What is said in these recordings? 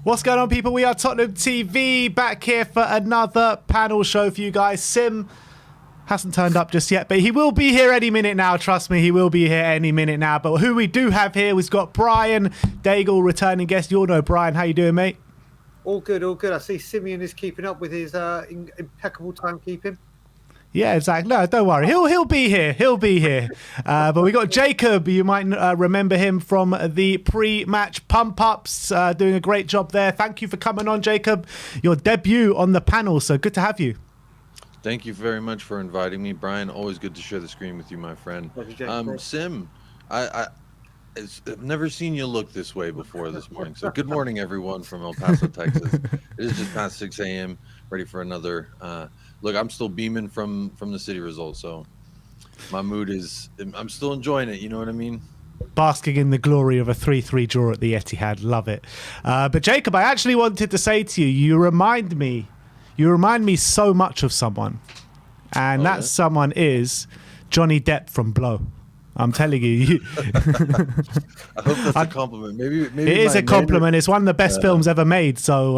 What's going on, people? We are Tottenham TV, back here for another panel show for you guys. Sim hasn't turned up just yet, but he will be here any minute now. Trust me, he will be here any minute now. But who we do have here, we've got Brian Daigle, returning guest. You all know Brian. How you doing, mate? All good, all good. I see Simeon is keeping up with his impeccable timekeeping. Yeah, exactly. No, don't worry. He'll be here. He'll be here. But we got Jacob. You might remember him from the pre-match pump-ups, doing a great job there. Thank you for coming on, Jacob. Your debut on the panel, so good to have you. Thank you very much for inviting me, Brian. Always good to share the screen with you, my friend. Sim, I've never seen you look this way before this morning. So good morning, everyone from El Paso, Texas. It is just past 6 a.m., ready for another... Look, I'm still beaming from the city results, so my mood is... I'm still enjoying it, you know what I mean? Basking in the glory of a 3-3 draw at the Etihad. Love it. But Jacob, I actually wanted to say to you, you remind me so much of someone. And that someone is Johnny Depp from Blow. I'm telling you. I hope that's a compliment. Maybe it is a compliment. It's one of the best films ever made. So...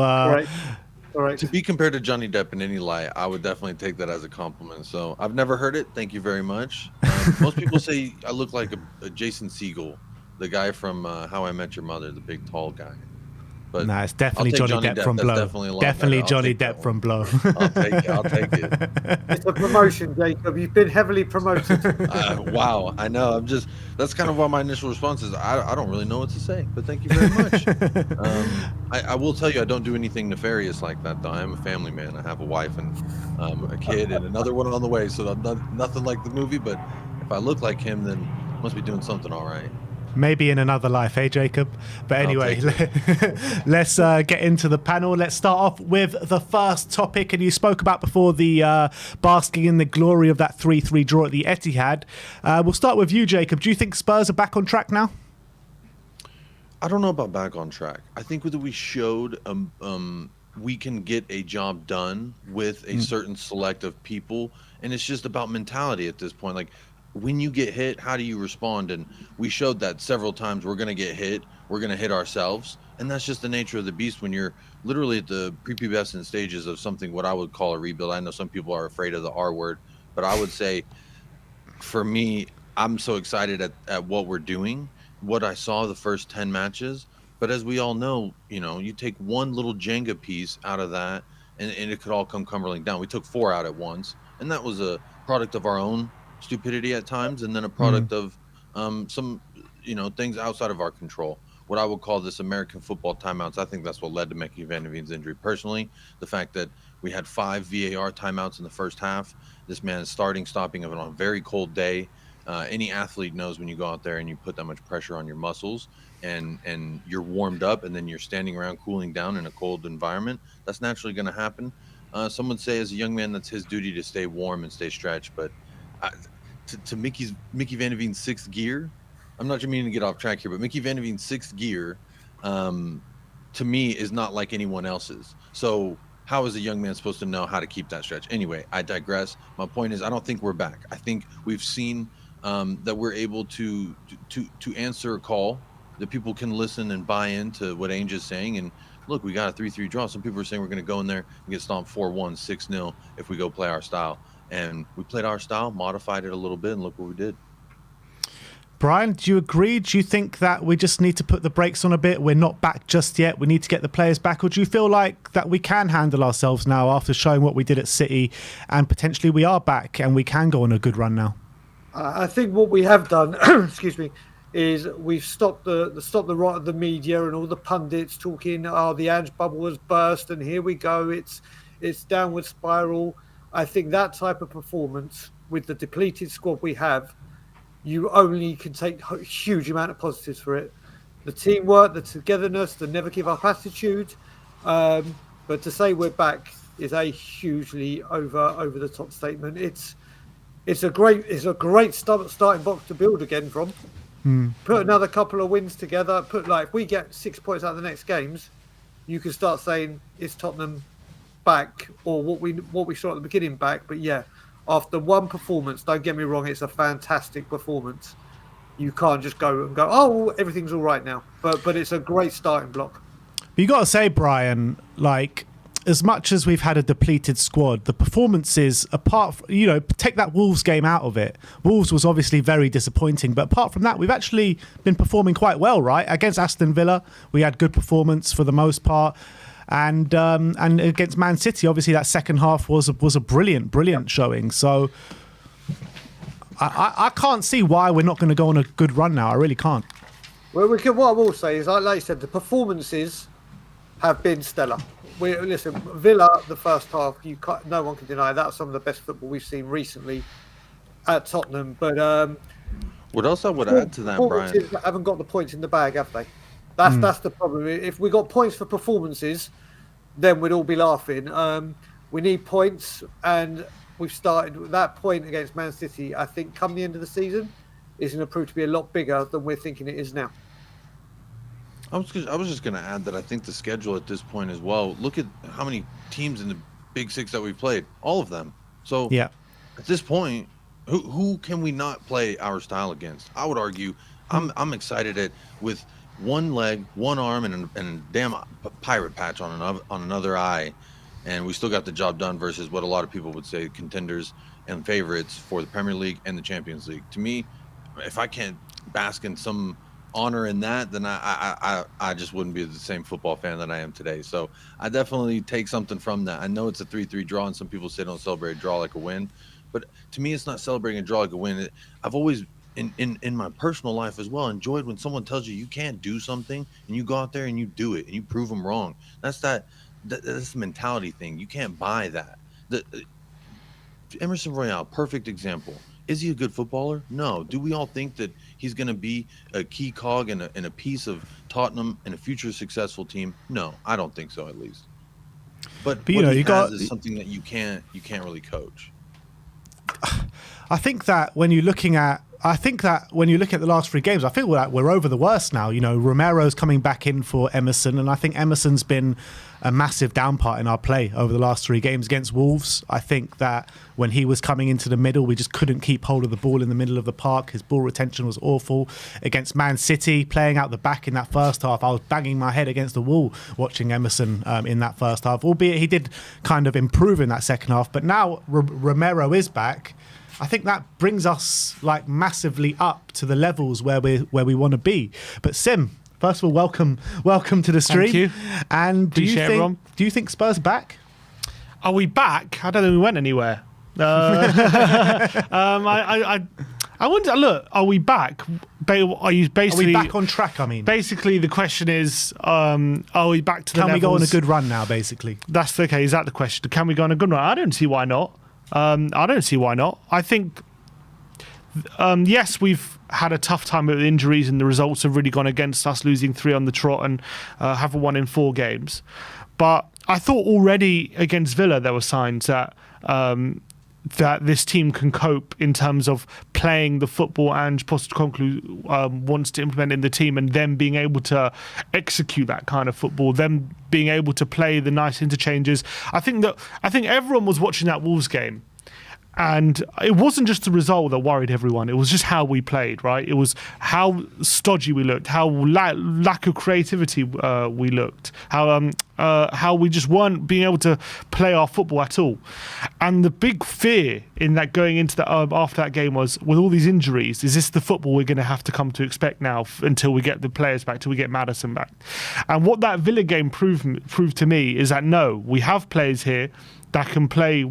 All right. To be compared to Johnny Depp in any light, I would definitely take that as a compliment. So I've never heard it. Thank you very much. Most people say I look like a Jason Segel, the guy from How I Met Your Mother, the big tall guy. But no, it's definitely Johnny Depp from Blow. Definitely Johnny Depp from Blow. I'll take it. It's a promotion, Jacob. You've been heavily promoted. Wow, I know. That's kind of why my initial response is I don't really know what to say, but thank you very much. I will tell you, I don't do anything nefarious like that, though. I am a family man. I have a wife and a kid and another one on the way, so I'm nothing like the movie, but if I look like him, then I must be doing something all right. Maybe in another life, hey, Jacob? But anyway, let's get into the panel. Let's start off with the first topic. And you spoke about before the basking in the glory of that 3-3 draw at the Etihad. We'll start with you, Jacob. Do you think Spurs are back on track now? I don't know about back on track. I think that we showed we can get a job done with a certain select of people. And it's just about mentality at this point. Like, when you get hit, how do you respond? And we showed that several times. We're going to get hit. We're going to hit ourselves. And that's just the nature of the beast when you're literally at the prepubescent stages of something, what I would call a rebuild. I know some people are afraid of the R word, but I would say for me, I'm so excited at what we're doing, what I saw the first 10 matches. But as we all know, you take one little Jenga piece out of that and it could all come crumbling down. We took 4 out at once, and that was a product of our own stupidity at times, and then a product of some things outside of our control, what I would call this American football timeouts. I think that's what led to Mickey Van de Ven's injury personally. The fact that we had 5 VAR timeouts in the first half, this man is stopping of it on a very cold day. Any athlete knows when you go out there and you put that much pressure on your muscles and you're warmed up and then you're standing around cooling down in a cold environment, that's naturally going to happen. Some would say as a young man that's his duty to stay warm and stay stretched, but to Mickey Van de Ven's 6th gear, I'm not meaning to get off track here, but Mickey Van de Ven's 6th gear, to me, is not like anyone else's. So how is a young man supposed to know how to keep that stretch? Anyway, I digress. My point is, I don't think we're back. I think we've seen that we're able to answer a call, that people can listen and buy into what Ainge is saying. And look, we got a 3-3 draw. Some people are saying we're going to go in there and get stomped 4-1, 6-0 if we go play our style. And we played our style, modified it a little bit, and look what we did. Brian, do you agree? Do you think that we just need to put the brakes on a bit? We're not back just yet. We need to get the players back. Or do you feel like that we can handle ourselves now after showing what we did at City, and potentially we are back and we can go on a good run now? I think what we have done, excuse me, is we've stopped the rot of the media and all the pundits talking, the Ange bubble has burst and here we go, it's downward spiral. I think that type of performance with the depleted squad we have, you only can take a huge amount of positives for it. The teamwork, the togetherness, the never give up attitude. But to say we're back is a hugely over the top statement. It's a great starting box to build again from. Put another couple of wins together. If we get 6 points out of the next games, you can start saying it's Tottenham back, or what we saw at the beginning back. But yeah, after one performance, don't get me wrong, it's a fantastic performance. You can't just go and go, oh, everything's all right now. But it's a great starting block. But you got to say, Brian, like, as much as we've had a depleted squad, the performances, apart from, take that Wolves game out of it. Wolves was obviously very disappointing, but apart from that, we've actually been performing quite well, right? Against Aston Villa, we had good performance for the most part. And against Man City, obviously that second half was a brilliant showing. So I can't see why we're not going to go on a good run now. I really can't. Well, what I will say is, like you said, the performances have been stellar. Listen, Villa, the first half, no one can deny that's some of the best football we've seen recently at Tottenham. But what else I would add to that, Brian? Haven't got the points in the bag, have they? That's the problem. If we got points for performances, then we'd all be laughing. We need points, and we've started with that point against Man City. I think come the end of the season, is going to prove to be a lot bigger than we're thinking it is now. I was just going to add that I think the schedule at this point as well. Look at how many teams in the Big Six that we've played. All of them. So yeah, at this point, who can we not play our style against? I would argue I'm excited with one leg, one arm, and a damn pirate patch on another eye, and we still got the job done versus what a lot of people would say contenders and favorites for the Premier League and the Champions League. To me, if I can't bask in some honor in that, then I just wouldn't be the same football fan that I am today. So I definitely take something from that. I know it's a 3-3 draw, and some people say don't celebrate a draw like a win, but to me, it's not celebrating a draw like a win. I've always in my personal life as well enjoyed when someone tells you can't do something and you go out there and you do it and you prove them wrong. That's the mentality thing. You can't buy that. Emerson Royale, perfect example. Is he a good footballer? No. Do we all think that he's going to be a key cog and a piece of Tottenham and a future successful team? No, I don't think so, at least. But what he has is something that you can't really coach. I think that when you're looking at the last 3 games, I feel like we're over the worst now. Romero's coming back in for Emerson, and I think Emerson's been a massive down part in our play over the last 3 games against Wolves. I think that when he was coming into the middle, we just couldn't keep hold of the ball in the middle of the park. His ball retention was awful. Against Man City, playing out the back in that first half, I was banging my head against the wall watching Emerson in that first half, albeit he did kind of improve in that second half. But now Romero is back. I think that brings us like massively up to the levels where we want to be. But Sim, first of all, welcome to the stream. Thank you. And do you think Spurs are back? Are we back? I don't think we went anywhere. I wonder. Look, are we back? Are you basically? Are we back on track? I mean, basically, the question is, are we back to the? Can we go on a levels? good run now? Basically, that's okay. Is that the question? Can we go on a good run? I don't see why not. I don't see why not. I think, yes, we've had a tough time with injuries and the results have really gone against us, losing 3 on the trot and haven't won in 4 games. But I thought already against Villa there were signs that that this team can cope in terms of playing the football and Postecoglou wants to implement in the team, and them being able to execute that kind of football, them being able to play the nice interchanges. I think everyone was watching that Wolves game, and it wasn't just the result that worried everyone. It was just how we played, right? It was how stodgy we looked, how lack of creativity we looked, how we just weren't being able to play our football at all. And the big fear in that going into that after that game was, with all these injuries, is this the football we're going to have to come to expect now until we get the players back, till we get Maddison back? And what that Villa game proved to me is that no, we have players here that can play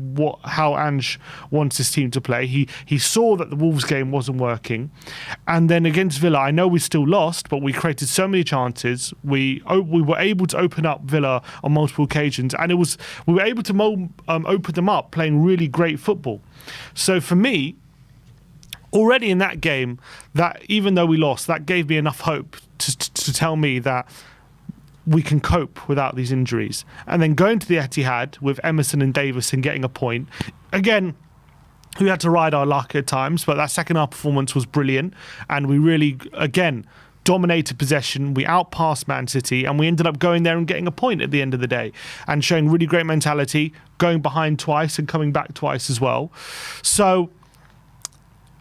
how Ange wants his team to play. He saw that the Wolves game wasn't working, and then against Villa, I know we still lost, but we created so many chances. We were able to open up Villa on multiple occasions, and we were able to open them up, playing really great football. So for me, already in that game, that even though we lost, that gave me enough hope to tell me that we can cope without these injuries. And then going to the Etihad with Emerson and Davis and getting a point. Again, we had to ride our luck at times, but that second half performance was brilliant. And we really, again, dominated possession. We outpassed Man City, and we ended up going there and getting a point at the end of the day and showing really great mentality, going behind twice and coming back twice as well. So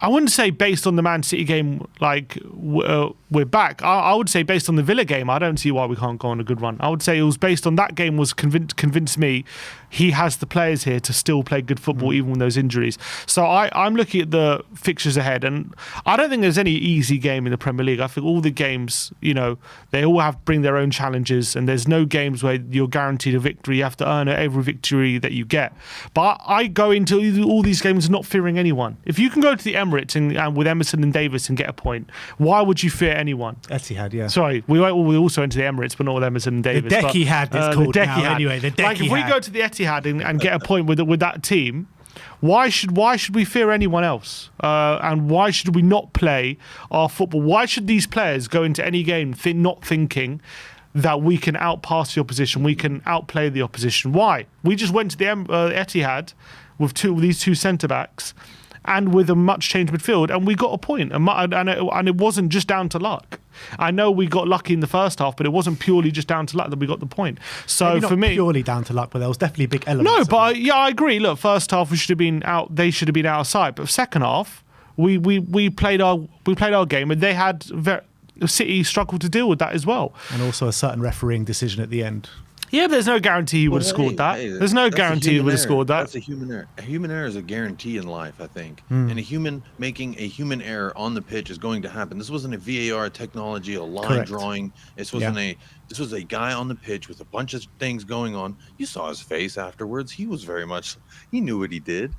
I wouldn't say based on the Man City game, like we're back. I would say based on the Villa game, I don't see why we can't go on a good run. I would say it was based on that game was convinced me he has the players here to still play good football even with those injuries. So I'm looking at the fixtures ahead, and I don't think there's any easy game in the Premier League. I think all the games, they all bring their own challenges, and there's no games where you're guaranteed a victory. You have to earn every victory that you get. But I go into all these games not fearing anyone. If you can go to the Emirates and with Emerson and Davis and get a point, why would you fear anyone? Etihad, yeah. Sorry, we also went to the Emirates, but not with Emerson and Davis. The Dekihad it's called the now, anyway. The Dekihad. Like if we go to the Etihad and get a point with that team, why should we fear anyone else? And why should we not play our football? Why should these players go into any game not thinking that we can outpass the opposition, we can outplay the opposition? Why? We just went to the Etihad with these two centre-backs and with a much changed midfield, and we got a point. And it wasn't just down to luck. I know we got lucky in the first half, but it wasn't purely just down to luck that we got the point. So maybe for me, purely down to luck, but there was definitely a big element. No, but yeah, I agree. Look, first half we should have been out. They should have been out of sight. But second half, we played our game, and they had City struggled to deal with that as well. And also a certain refereeing decision at the end. Yeah, but there's no guarantee he would have scored that. There's no guarantee he would have scored that. That's a human error. A human error is a guarantee in life, I think. And a human making a human error on the pitch is going to happen. This wasn't a VAR technology, a line drawing. This wasn't This was a guy on the pitch with a bunch of things going on. You saw his face afterwards. He was he knew what he did.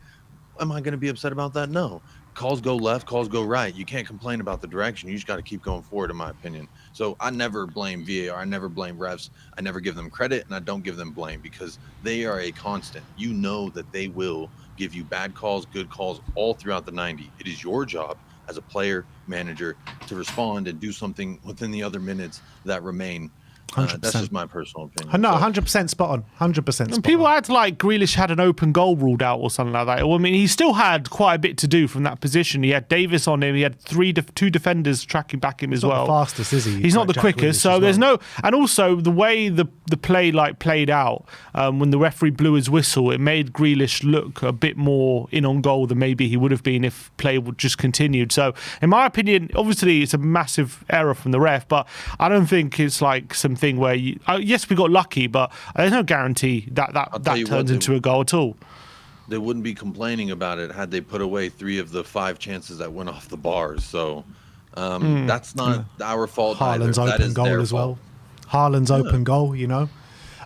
Am I going to be upset about that? No. Calls go left, calls go right. You can't complain about the direction. You just got to keep going forward, in my opinion. So I never blame VAR. I never blame refs. I never give them credit, and I don't give them blame because they are a constant. You know that they will give you bad calls, good calls all throughout the 90. It is your job as a player, manager, to respond and do something within the other minutes that remain. That's just my personal opinion. No, 100% spot on. 100% spot on. People had Grealish had an open goal ruled out or something like that. Well, I mean, he still had quite a bit to do from that position. He had Davis on him. He had two defenders tracking back him as well. He's not the fastest, is he? He's not the quickest. So there's no... And also, the way the play played out, when the referee blew his whistle, it made Grealish look a bit more in on goal than maybe he would have been if play would just continued. So, in my opinion, obviously, it's a massive error from the ref, but I don't think it's like something where yes, we got lucky, but there's no guarantee that turns into a goal at all. They wouldn't be complaining about it had they put away 3 of the 5 chances that went off the bars. So that's not our fault. Haaland's open goal as well. Haaland's open goal,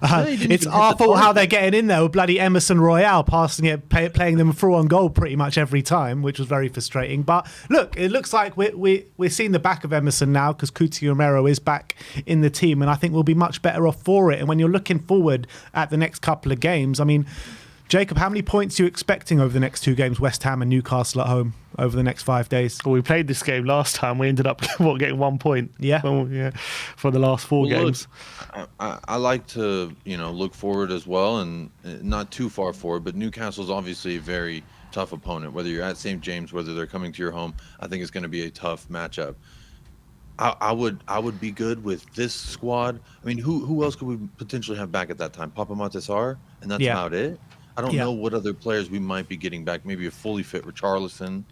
it's even our hit the fault how target. they're getting in there with bloody Emerson Royale passing it, playing them through on goal pretty much every time, which was very frustrating. But look, it looks like we're seeing the back of Emerson now because Cuti Romero is back in the team, and I think we'll be much better off for it. And when you're looking forward at the next couple of games, I mean, Jacob, how many points are you expecting over the next 2 games, West Ham and Newcastle at home, over the next 5 days? Well, we played this game last time. We ended up getting 1 point. Yeah. For the last 4 games. Look, I like to look forward as well, and not too far forward. But Newcastle's obviously a very tough opponent. Whether you're at St. James, whether they're coming to your home, I think it's going to be a tough matchup. I would be good with this squad. I mean, who else could we potentially have back at that time? Papa Matasar, and that's about it. I don't know what other players we might be getting back. Maybe a fully fit Richarlison.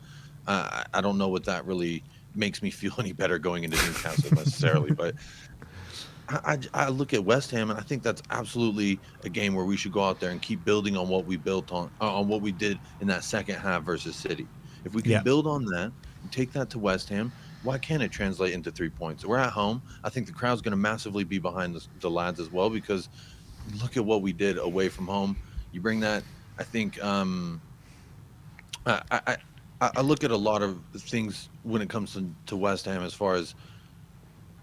I don't know what that really makes me feel any better going into Newcastle necessarily. But I look at West Ham, and I think that's absolutely a game where we should go out there and keep building on what we built on what we did in that second half versus City. If we can build on that and take that to West Ham, why can't it translate into 3 points? We're at home. I think the crowd's going to massively be behind the lads as well, because look at what we did away from home. You bring that, I think, I look at a lot of things when it comes to West Ham as far as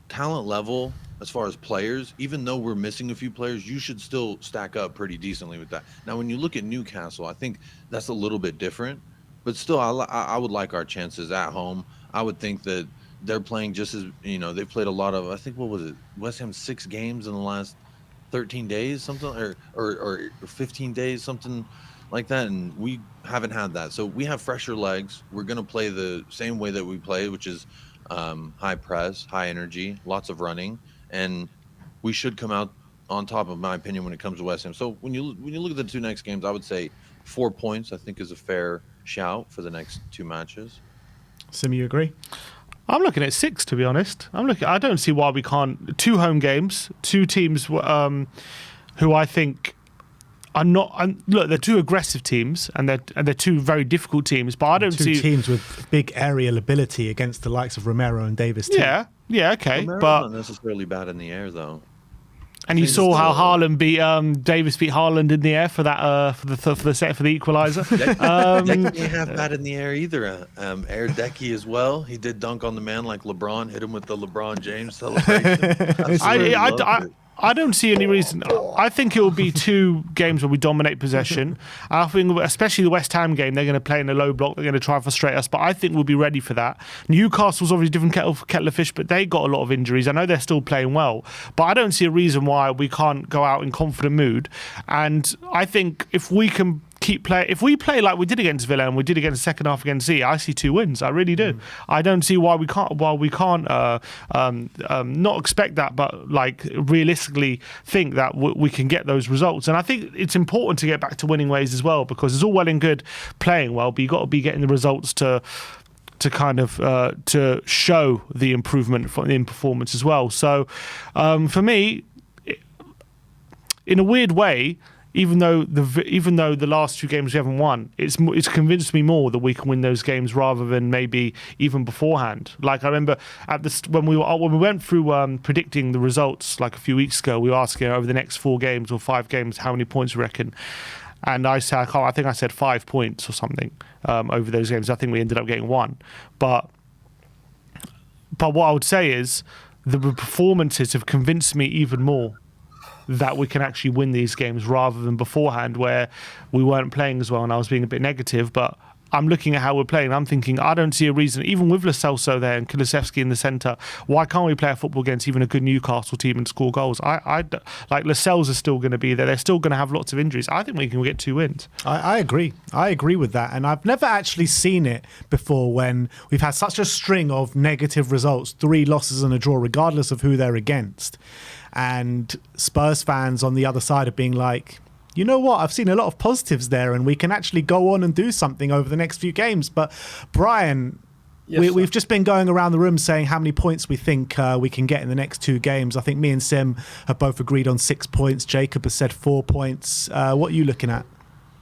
talent level, as far as players. Even though we're missing a few players, you should still stack up pretty decently with that. Now, when you look at Newcastle, I think that's a little bit different. But still, I would like our chances at home. I would think that they're playing just as, they played a lot of, I think, what was it? West Ham 6 games in the last 13 days, something, or 15 days, something like that, and we haven't had that. So we have fresher legs. We're going to play the same way that we play, which is high press, high energy, lots of running, and we should come out on top, of my opinion, when it comes to West Ham. So when you look at the 2 next games, I would say 4 points, I think, is a fair shout for the next 2 matches. Sim, you agree? I'm looking at 6, to be honest. I don't see why we can't. 2 home games, 2 teams who I think are not. Look, they're 2 aggressive teams, and they're 2 very difficult teams. But I don't see 2 teams with big aerial ability against the likes of Romero and Davis. Yeah, okay, Romero's but not necessarily bad in the air though. and you think saw it's how still- Haaland beat Davis beat Haaland in the air for that for the equaliser. Decky ain't half bad in the air either. Air Decky as well. He did dunk on the man like LeBron, hit him with the LeBron James celebration. Absolutely loved it. I don't see any reason. I think it will be 2 games where we dominate possession. I think, especially the West Ham game, they're going to play in a low block. They're going to try and frustrate us, but I think we'll be ready for that. Newcastle's obviously a different kettle of fish, but they got a lot of injuries. I know they're still playing well, but I don't see a reason why we can't go out in confident mood. And I think if we can if we play like we did against Villa and we did against the second half against City, I see 2 wins. I really do. I don't see why we can't. Not expect that, but like realistically think that we can get those results. And I think it's important to get back to winning ways as well, because it's all well and good playing well, but you got to be getting the results to kind of to show the improvement in performance as well. So for me, in a weird way, even though the last 2 games we haven't won, it's convinced me more that we can win those games rather than maybe even beforehand. Like I remember when we went through predicting the results like a few weeks ago, we were asking over the next 4 games or 5 games how many points we reckon, and I think I said 5 points or something over those games. I think we ended up getting 1, but what I would say is the performances have convinced me even more that we can actually win these games rather than beforehand where we weren't playing as well and I was being a bit negative. But I'm looking at how we're playing. I'm thinking I don't see a reason, even with Lo Celso there and Kulusevski in the centre, why can't we play a football against even a good Newcastle team and score goals? I like Lo Celso is still going to be there. They're still going to have lots of injuries. I think we can get 2 wins. I agree. I agree with that. And I've never actually seen it before when we've had such a string of negative results, 3 losses and a draw, regardless of who they're against. And Spurs fans on the other side are being like, you know what, I've seen a lot of positives there and we can actually go on and do something over the next few games. But Brian, we've just been going around the room saying how many points we think we can get in the next 2 games. I think me and Sim have both agreed on 6 points. Jacob has said 4 points. What are you looking at?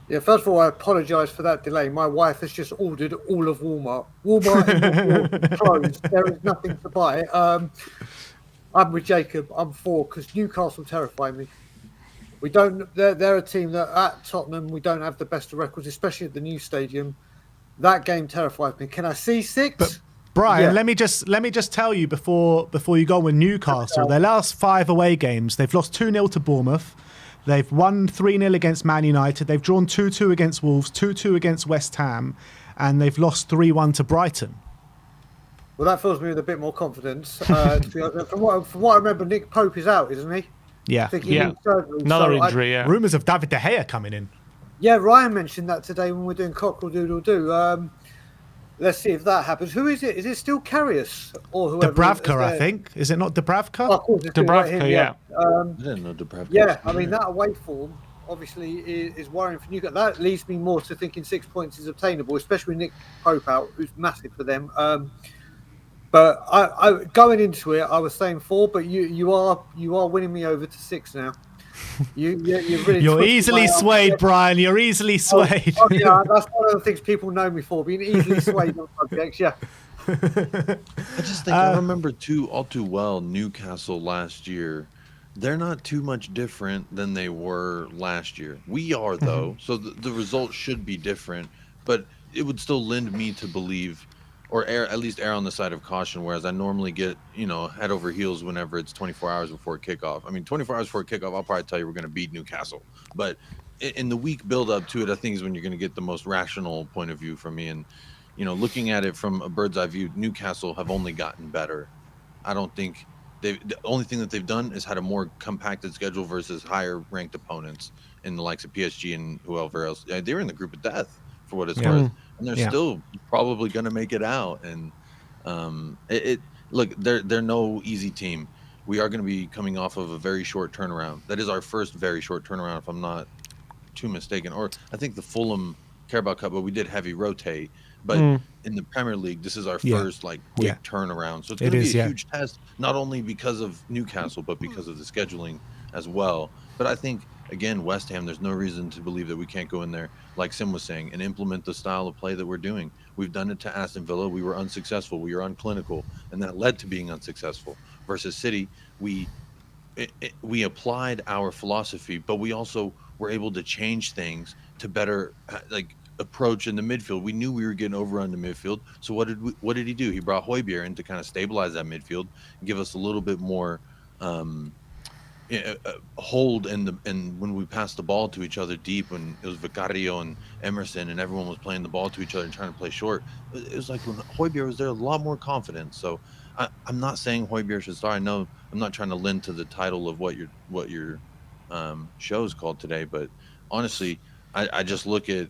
Yeah, first of all, I apologise for that delay. My wife has just ordered all of Walmart. Walmart closed. There is nothing to buy. I'm with Jacob. I'm 4 because Newcastle terrify me. We don't. They're a team that at Tottenham we don't have the best of records, especially at the new stadium. That game terrifies me. Can I see 6? But Brian, Yeah. let me just tell you before you go with Newcastle. Their last 5 away games, they've lost 2-0 to Bournemouth. They've won 3-0 against Man United. They've drawn 2-2 against Wolves, 2-2 against West Ham, and they've lost 3-1 to Brighton. Well, that fills me with a bit more confidence. To be honest. From what I remember, Nick Pope is out, isn't he? Yeah. I think he needs surgery. Another So injury. Yeah. Rumours of David De Gea coming in. Yeah, Ryan mentioned that today when we're doing Cockerel Doodle Doo. Let's see if that happens. Who is it? Is it still Karius or whoever? Dubravka, I think. Is it not Dubravka? Oh, of course, it's still right Dubravka, here, yeah. I didn't know Dubravka. Yeah, I mean, that away form obviously is worrying for Newcastle. That leads me more to thinking 6 points is obtainable, especially with Nick Pope out, who's massive for them. But I going into it, I was saying 4, but you are winning me over to 6 now. You're really You're twisting easily my arm. swayed, Brian. You're easily swayed. Oh, yeah, that's one of the things people know me for, being easily swayed on subjects. Yeah. I just think I remember all too well Newcastle last year. They're not too much different than they were last year. We are though, so the results should be different. But it would still lend me to believe, or at least err on the side of caution. Whereas I normally get head over heels whenever it's 24 hours before kickoff. I mean, 24 hours before kickoff, I'll probably tell you we're going to beat Newcastle. But in the week build up to it, I think is when you're going to get the most rational point of view from me. And looking at it from a bird's eye view, Newcastle have only gotten better. I don't think the only thing that they've done is had a more compacted schedule versus higher ranked opponents in the likes of PSG and whoever else. They were in the group of death for what it's worth, and they're still probably going to make it out. And look, they're no easy team. We are going to be coming off of a very short turnaround. That is our first very short turnaround, if I'm not too mistaken. Or I think the Fulham Carabao Cup, but we did heavy rotate. But in the Premier League, this is our first quick turnaround. So it's going to be a huge test, not only because of Newcastle, but because of the scheduling as well. But I think, again, West Ham, there's no reason to believe that we can't go in there, like Sim was saying, and implement the style of play that we're doing. We've done it to Aston Villa. We were unsuccessful. We were unclinical, and that led to being unsuccessful. Versus City, we applied our philosophy, but we also were able to change things to better approach in the midfield. We knew we were getting overrun in the midfield. So what did he do? He brought Højbjerg in to kind of stabilize that midfield and give us a little bit more hold and when we passed the ball to each other deep, when it was Vicario and Emerson and everyone was playing the ball to each other and trying to play short. It was like when Højbjerg was there, a lot more confidence. So I'm not saying Højbjerg should start. I know I'm not trying to lend to the title of what your show is called today, but honestly, I just look at,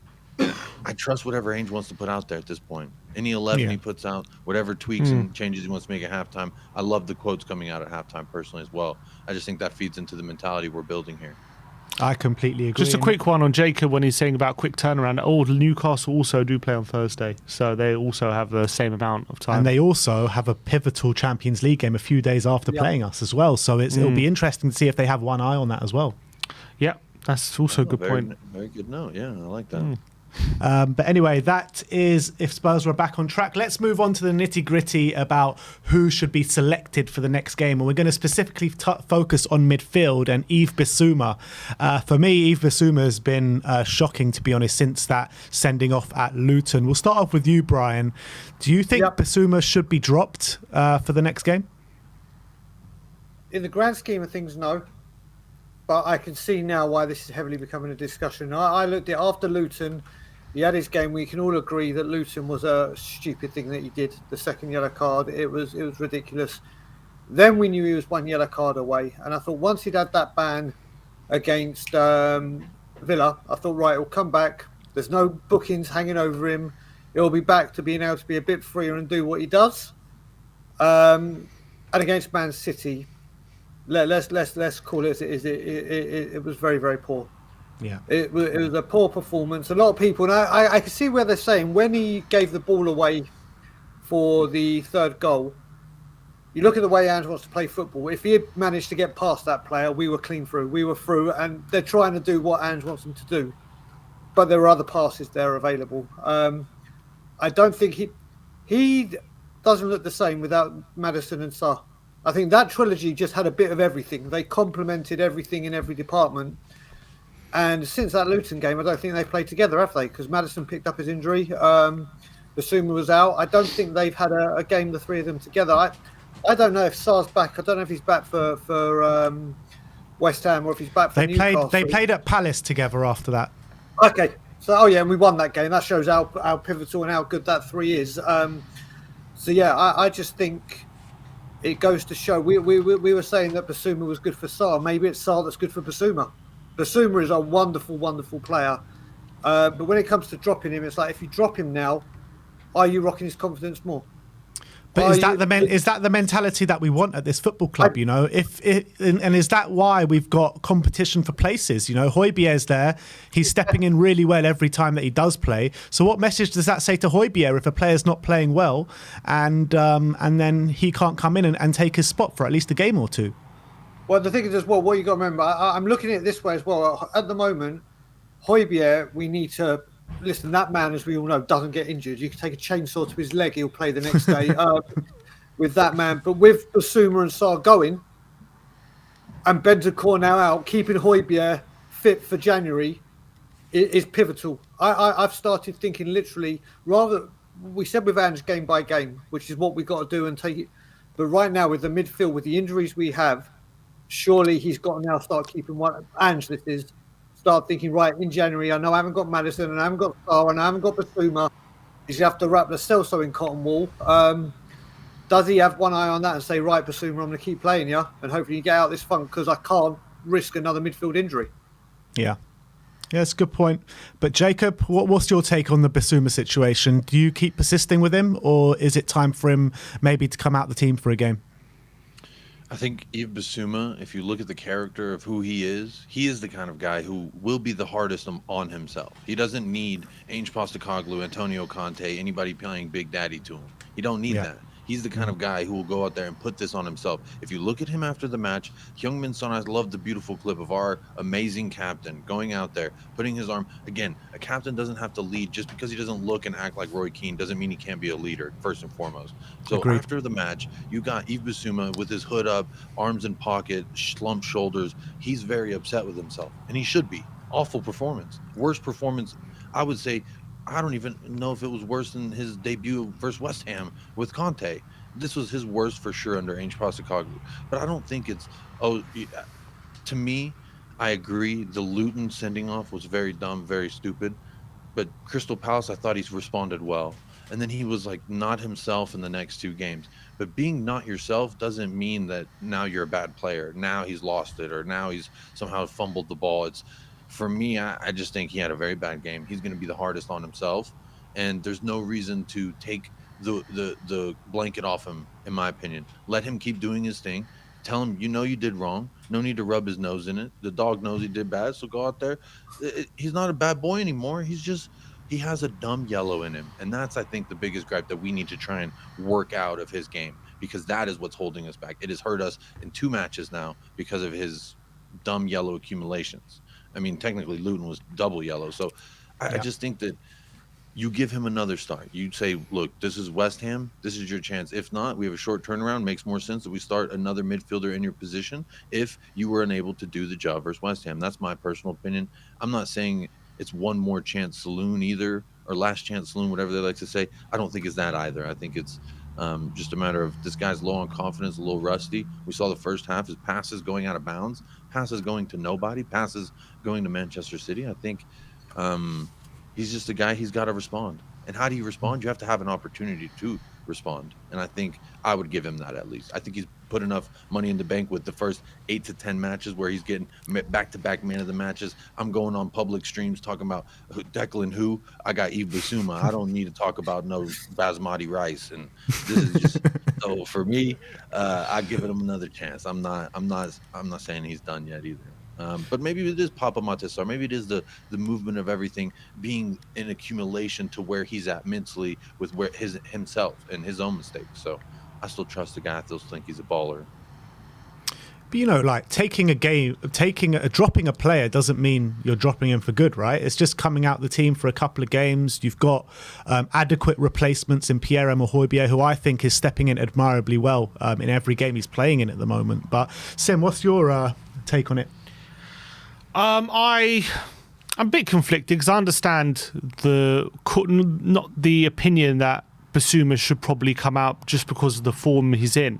I trust whatever Ainge wants to put out there at this point. Any 11 he puts out, whatever tweaks and changes he wants to make at halftime. I love the quotes coming out at halftime personally as well. I just think that feeds into the mentality we're building here. I completely agree. Just a quick one on Jacob when he's saying about quick turnaround. Newcastle also do play on Thursday, so they also have the same amount of time. And they also have a pivotal Champions League game a few days after playing us as well. So it'll be interesting to see if they have one eye on that as well. Yeah, that's also a good point. Very good note. Yeah, I like that. But anyway, that is if Spurs were back on track. Let's move on to the nitty-gritty about who should be selected for the next game. And we're going to specifically focus on midfield and Yves Bissouma. For me, Yves Bissouma has been shocking, to be honest, since that sending off at Luton. We'll start off with you, Brian. Do you think Bissouma should be dropped for the next game? In the grand scheme of things, no. But I can see now why this is heavily becoming a discussion. I looked at after Luton. He had his game. We can all agree that Luton was a stupid thing that he did. The second yellow card, it was ridiculous. Then we knew he was one yellow card away. And I thought once he'd had that ban against Villa, I thought, right, he'll come back. There's no bookings hanging over him. He'll be back to being able to be a bit freer and do what he does. And against Man City, let's call it as it is. It was very, very poor. Yeah, it was a poor performance. A lot of people, and I can see where they're saying when he gave the ball away for the third goal, you look at the way Ange wants to play football. If he had managed to get past that player, we were clean through. We were through, and they're trying to do what Ange wants them to do. But there are other passes there available. I don't think he doesn't look the same without Maddison and Sarr. I think that trilogy just had a bit of everything. They complemented everything in every department. And since that Luton game, I don't think they've played together, have they? Because Maddison picked up his injury. Bissouma was out. I don't think they've had a game, the three of them together. I don't know if Sarr's back. I don't know if he's back for West Ham or if he's back for Newcastle. They played at Palace together after that. Okay. So, and we won that game. That shows how pivotal and how good that three is. I just think it goes to show. We were saying that Bissouma was good for Sarr. Maybe it's Sarr that's good for Bissouma. Bissouma is a wonderful, wonderful player. But when it comes to dropping him, it's like, if you drop him now, are you rocking his confidence more? But is that the mentality that we want at this football club? And is that why we've got competition for places? Højbjerg's there. He's stepping in really well every time that he does play. So what message does that say to Højbjerg if a player's not playing well, and then he can't come in and take his spot for at least a game or two? Well, the thing is as well, what you got to remember, I'm looking at it this way as well. At the moment, Højbjerg, we need to listen. That man, as we all know, doesn't get injured. You can take a chainsaw to his leg; he'll play the next day with that man. But with Bissouma and Sarr going, and Bentancur now out, keeping Højbjerg fit for January is pivotal. I've started thinking literally. Rather, we said with Ange game by game, which is what we've got to do and take it. But right now, with the midfield, with the injuries we have, surely he's got to now start keeping one. Ange, this is. Start thinking, right, in January, I know I haven't got Maddison and I haven't got Sarr and I haven't got Bissouma. He's have to wrap the Celso in cotton wool. Does he have one eye on that and say, right, Bissouma, I'm going to keep playing you and hopefully you get out of this funk because I can't risk another midfield injury? Yeah, that's a good point. But Jacob, what's your take on the Bissouma situation? Do you keep persisting with him or is it time for him maybe to come out the team for a game? I think Yves Bissouma, if you look at the character of who he is the kind of guy who will be the hardest on himself. He doesn't need Ange Postecoglou, Antonio Conte, anybody playing Big Daddy to him. He don't need that. He's the kind of guy who will go out there and put this on himself. If you look at him after the match, Heung-min Son, I love the beautiful clip of our amazing captain going out there, putting his arm. Again, a captain doesn't have to lead. Just because he doesn't look and act like Roy Keane doesn't mean he can't be a leader, first and foremost. So Agreed. After the match, you got Yves Bissouma with his hood up, arms in pocket, slumped shoulders. He's very upset with himself, and he should be. Awful performance. Worst performance, I would say. I don't even know if it was worse than his debut versus West Ham with Conte. This was his worst for sure under Ange Postecoglou. But I don't think it's... to me, I agree. The Luton sending off was very dumb, very stupid. But Crystal Palace, I thought he's responded well. And then he was like not himself in the next 2 games. But being not yourself doesn't mean that now you're a bad player. Now he's lost it, or now he's somehow fumbled the ball. It's... For me, I just think he had a very bad game. He's going to be the hardest on himself, and there's no reason to take the blanket off him, in my opinion. Let him keep doing his thing. Tell him, you did wrong. No need to rub his nose in it. The dog knows he did bad, so go out there. He's not a bad boy anymore. He has a dumb yellow in him, and that's, I think, the biggest gripe that we need to try and work out of his game, because that is what's holding us back. It has hurt us in 2 matches now because of his dumb yellow accumulations. I mean, technically, Luton was double yellow. So I just think that you give him another start. You say, look, this is West Ham. This is your chance. If not, we have a short turnaround. Makes more sense that we start another midfielder in your position if you were unable to do the job versus West Ham. That's my personal opinion. I'm not saying it's one more chance saloon either, or last chance saloon, whatever they like to say. I don't think it's that either. I think it's just a matter of this guy's low on confidence, a little rusty. We saw the first half, his passes going out of bounds, passes going to nobody, passes going to Manchester City. I think he's just a guy, he's got to respond. And how do you respond? You have to have an opportunity to respond. And I think I would give him that at least. I think he's put enough money in the bank with the first 8 to 10 matches where he's getting back-to-back man of the matches. I'm going on public streams talking about Declan who. I got Yves Bissouma. I don't need to talk about no basmati rice. And this is just so for me, I give him another chance. I'm not saying he's done yet either. But maybe it is Papa Matisar. Maybe it is the movement of everything being an accumulation to where he's at mentally with where himself and his own mistakes. So I still trust the guy. I still think he's a baller. But like dropping a player doesn't mean you're dropping him for good, right? It's just coming out the team for a couple of games. You've got adequate replacements in Pierre-Emile Højbjerg, who I think is stepping in admirably well in every game he's playing in at the moment. But Sim, what's your take on it? I'm a bit conflicted because I understand not the opinion that Bissouma should probably come out just because of the form he's in.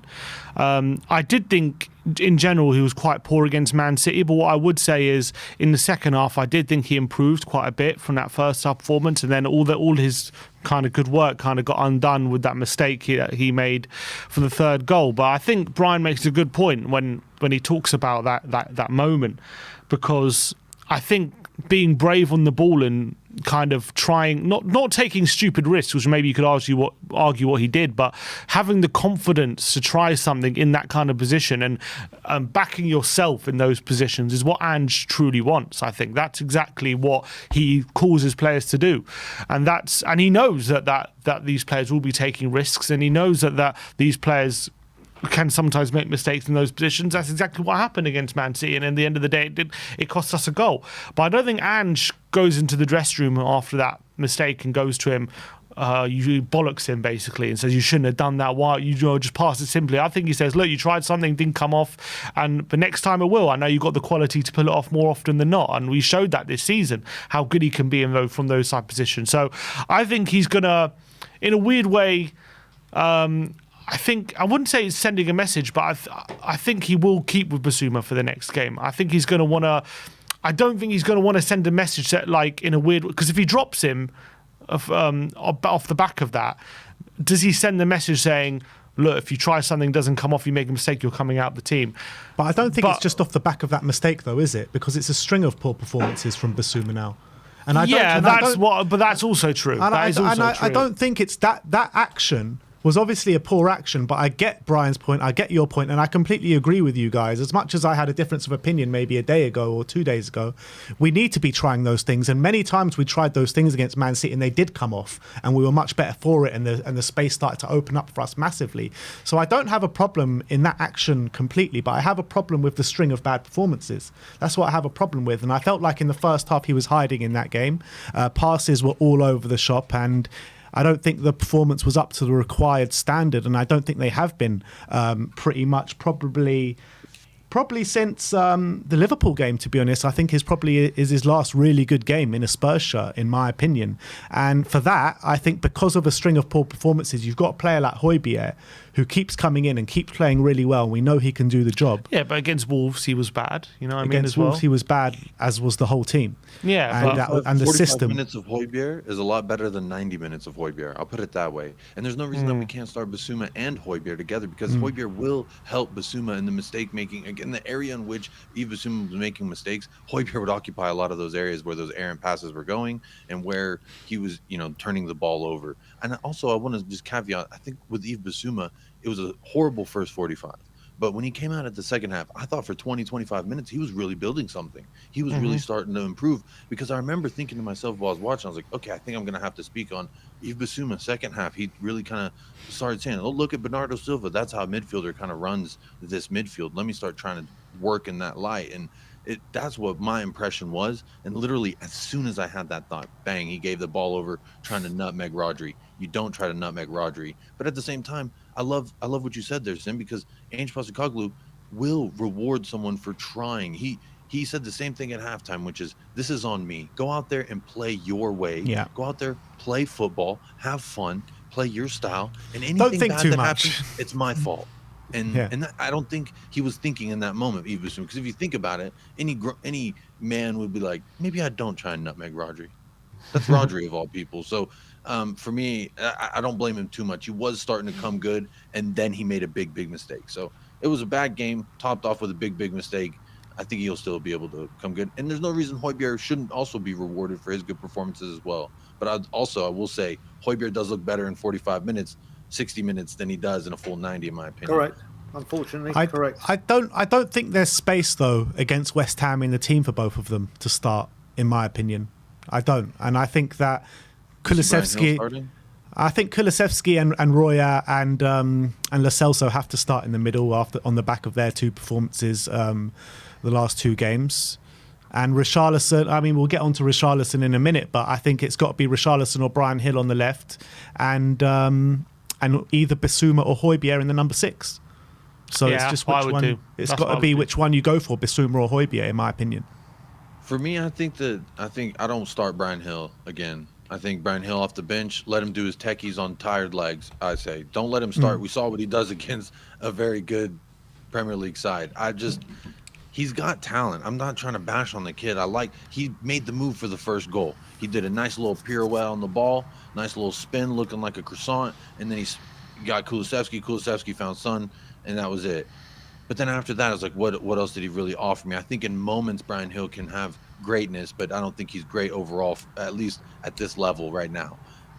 I did think in general he was quite poor against Man City, but what I would say is in the second half I did think he improved quite a bit from that first half performance, and then all his kind of good work kind of got undone with that mistake he made for the 3rd goal. But I think Brian makes a good point when he talks about that moment, because I think being brave on the ball and kind of trying, not taking stupid risks, which maybe you could argue what he did, but having the confidence to try something in that kind of position and backing yourself in those positions is what Ange truly wants. I think that's exactly what he calls his players to do, and he knows that these players will be taking risks, and he knows that these players can sometimes make mistakes in those positions. That's exactly what happened against Man City, and in the end of the day, it cost us a goal. But I don't think Ange goes into the dressing room after that mistake and goes to him, you bollocks him basically, and says you shouldn't have done that. Why you just pass it simply? I think he says, look, you tried something, didn't come off, and the next time it will. I know you got the quality to pull it off more often than not, and we showed that this season how good he can be from those side positions. So I think he's gonna, in a weird way. I think I wouldn't say he's sending a message, but I think he will keep with Bissouma for the next game. I think he's going to want to. I don't think he's going to want to send a message that, like, in a weird, because if he drops him off the back of that, does he send the message saying, look, if you try something doesn't come off, you make a mistake, you're coming out of the team? But I don't think it's just off the back of that mistake, though, is it? Because it's a string of poor performances from Bissouma now. But that's also true. I don't think it's that action was obviously a poor action, but I get Brian's point, I get your point, and I completely agree with you guys. As much as I had a difference of opinion maybe a day ago or 2 days ago, we need to be trying those things, and many times we tried those things against Man City and they did come off, and we were much better for it, and the space started to open up for us massively. So I don't have a problem in that action completely, but I have a problem with the string of bad performances. That's what I have a problem with, and I felt like in the first half he was hiding in that game. Passes were all over the shop, and I don't think the performance was up to the required standard, and I don't think they have been pretty much probably since the Liverpool game, to be honest. I think is his last really good game in a Spurs shirt, in my opinion. And for that, I think because of a string of poor performances, you've got a player like Højbjerg who keeps coming in and keeps playing really well. We know he can do the job. Yeah, but against Wolves, he was bad. You know what I mean? Against Wolves, he was bad, as was the whole team. Yeah, and the 45 system. minutes of Højbjerg is a lot better than 90 minutes of Højbjerg. I'll put it that way. And there's no reason that we can't start Bissouma and Højbjerg together, because Højbjerg will help Bissouma in the mistake making. Again, the area in which Yves Bissouma was making mistakes, Højbjerg would occupy a lot of those areas where those errant passes were going and where he was, turning the ball over. And also, I want to just caveat, I think with Yves Bissouma, it was a horrible first 45. But when he came out at the second half, I thought for 20, 25 minutes, he was really building something. He was really starting to improve, because I remember thinking to myself while I was watching, I was like, okay, I think I'm going to have to speak on Yves Bissouma second half. He really kind of started saying, oh, look at Bernardo Silva. That's how a midfielder kind of runs this midfield. Let me start trying to work in that light. And that's what my impression was. And literally, as soon as I had that thought, bang, he gave the ball over, trying to nutmeg Rodri. You don't try to nutmeg Rodri. But at the same time, I love what you said there, Sim, because Ange Postecoglou will reward someone for trying. He said the same thing at halftime, which is, this is on me. Go out there and play your way. Yeah. Go out there, play football, have fun, play your style. And anything bad that happens, it's my fault. And that, I don't think he was thinking in that moment, Yves Bissouma, because if you think about it, any man would be like, maybe I don't try and nutmeg Rodri. That's Rodri of all people. So for me, I don't blame him too much. He was starting to come good, and then he made a big mistake. So it was a bad game, topped off with a big mistake. I think he'll still be able to come good. And there's no reason Højbjerg shouldn't also be rewarded for his good performances as well. But I will say, Højbjerg does look better in 45 minutes, 60 minutes than he does in a full 90, in my opinion. Correct. Unfortunately, correct. I don't think there's space, though, against West Ham in the team for both of them to start, in my opinion. I don't. And I think that Kulusevski... I think Kulusevski and Roya and Lo Celso have to start in the middle on the back of their two performances the last two games. And Richarlison, I mean, we'll get on to Richarlison in a minute, but I think it's got to be Richarlison or Brian Hill on the left, and either Bissouma or Højbjerg in the number 6. So it's just which one. It's got to be which one you go for, Bissouma or Højbjerg, in my opinion. For me, I think I don't start Brian Hill again. I think Brian Hill off the bench, let him do his techies on tired legs. I say, don't let him start. We saw what he does against a very good Premier League side. He's got talent. I'm not trying to bash on the kid. He made the move for the first goal. He did a nice little pirouette on the ball, nice little spin looking like a croissant, and then he got Kulusevski. Kulusevski found Son, and that was it. But then after that, I was like, what else did he really offer me? I think in moments Brian Hill can have greatness, but I don't think he's great overall, at least at this level right now.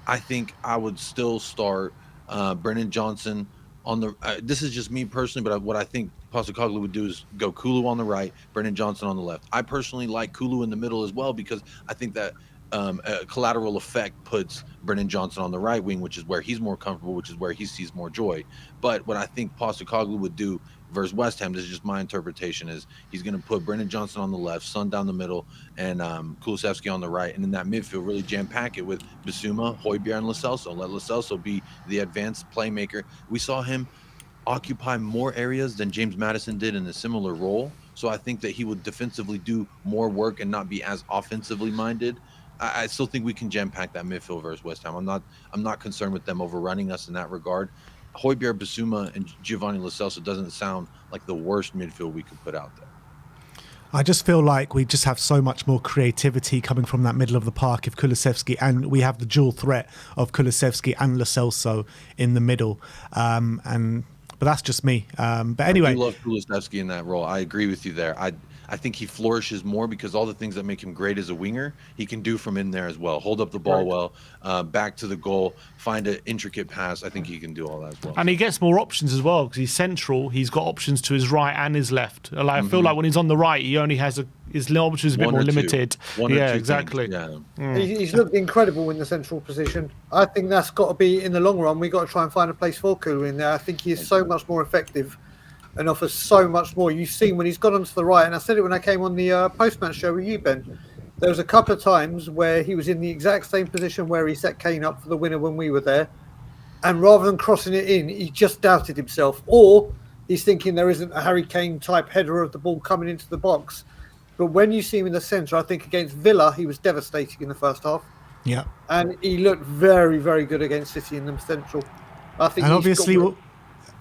I think I would still start Brennan Johnson on the this is just me personally, but what I think Postecoglou would do is go Kulu on the right, Brennan Johnson on the left. I personally like Kulu in the middle as well, because I think that a collateral effect puts Brennan Johnson on the right wing, which is where he's more comfortable, which is where he sees more joy. But what I think Postecoglou would do versus West Ham, this is just my interpretation, is he's going to put Brennan Johnson on the left, Son down the middle, and Kulusevski on the right, and in that midfield really jam-pack it with Bissouma, Højbjerg, and Lo Celso. Let Lo Celso be the advanced playmaker. We saw him occupy more areas than James Maddison did in a similar role, so I think that he would defensively do more work and not be as offensively minded. I still think we can jam-pack that midfield versus West Ham. I'm not concerned with them overrunning us in that regard. Højbjerg, Bissouma, and Giovanni Lo Celso doesn't sound like the worst midfield we could put out there. I just feel like we just have so much more creativity coming from that middle of the park if Kulusevski, and we have the dual threat of Kulusevski and Lo Celso in the middle. But that's just me. But anyway, I do love Kulusevski in that role. I agree with you there. I I think he flourishes more because all the things that make him great as a winger, he can do from in there as well. Hold up the ball well, back to the goal, find an intricate pass. I think he can do all that as well. And he gets more options as well because he's central. He's got options to his right and his left. Like, I feel like when he's on the right, he only has his options a bit more limited. Yeah, exactly. He's looked incredible in the central position. I think that's got to be, in the long run, we've got to try and find a place for Kulu in there. I think he is so much more effective and offers so much more. You've seen when he's gone onto the right, and I said it when I came on the post-match show with you, Ben, there was a couple of times where he was in the exact same position where he set Kane up for the winner when we were there, and rather than crossing it in, he just doubted himself, or he's thinking there isn't a Harry Kane type header of the ball coming into the box. But when you see him in the centre, I think against Villa, he was devastating in the first half. Yeah. And he looked very, very good against City in the central. I think. And obviously,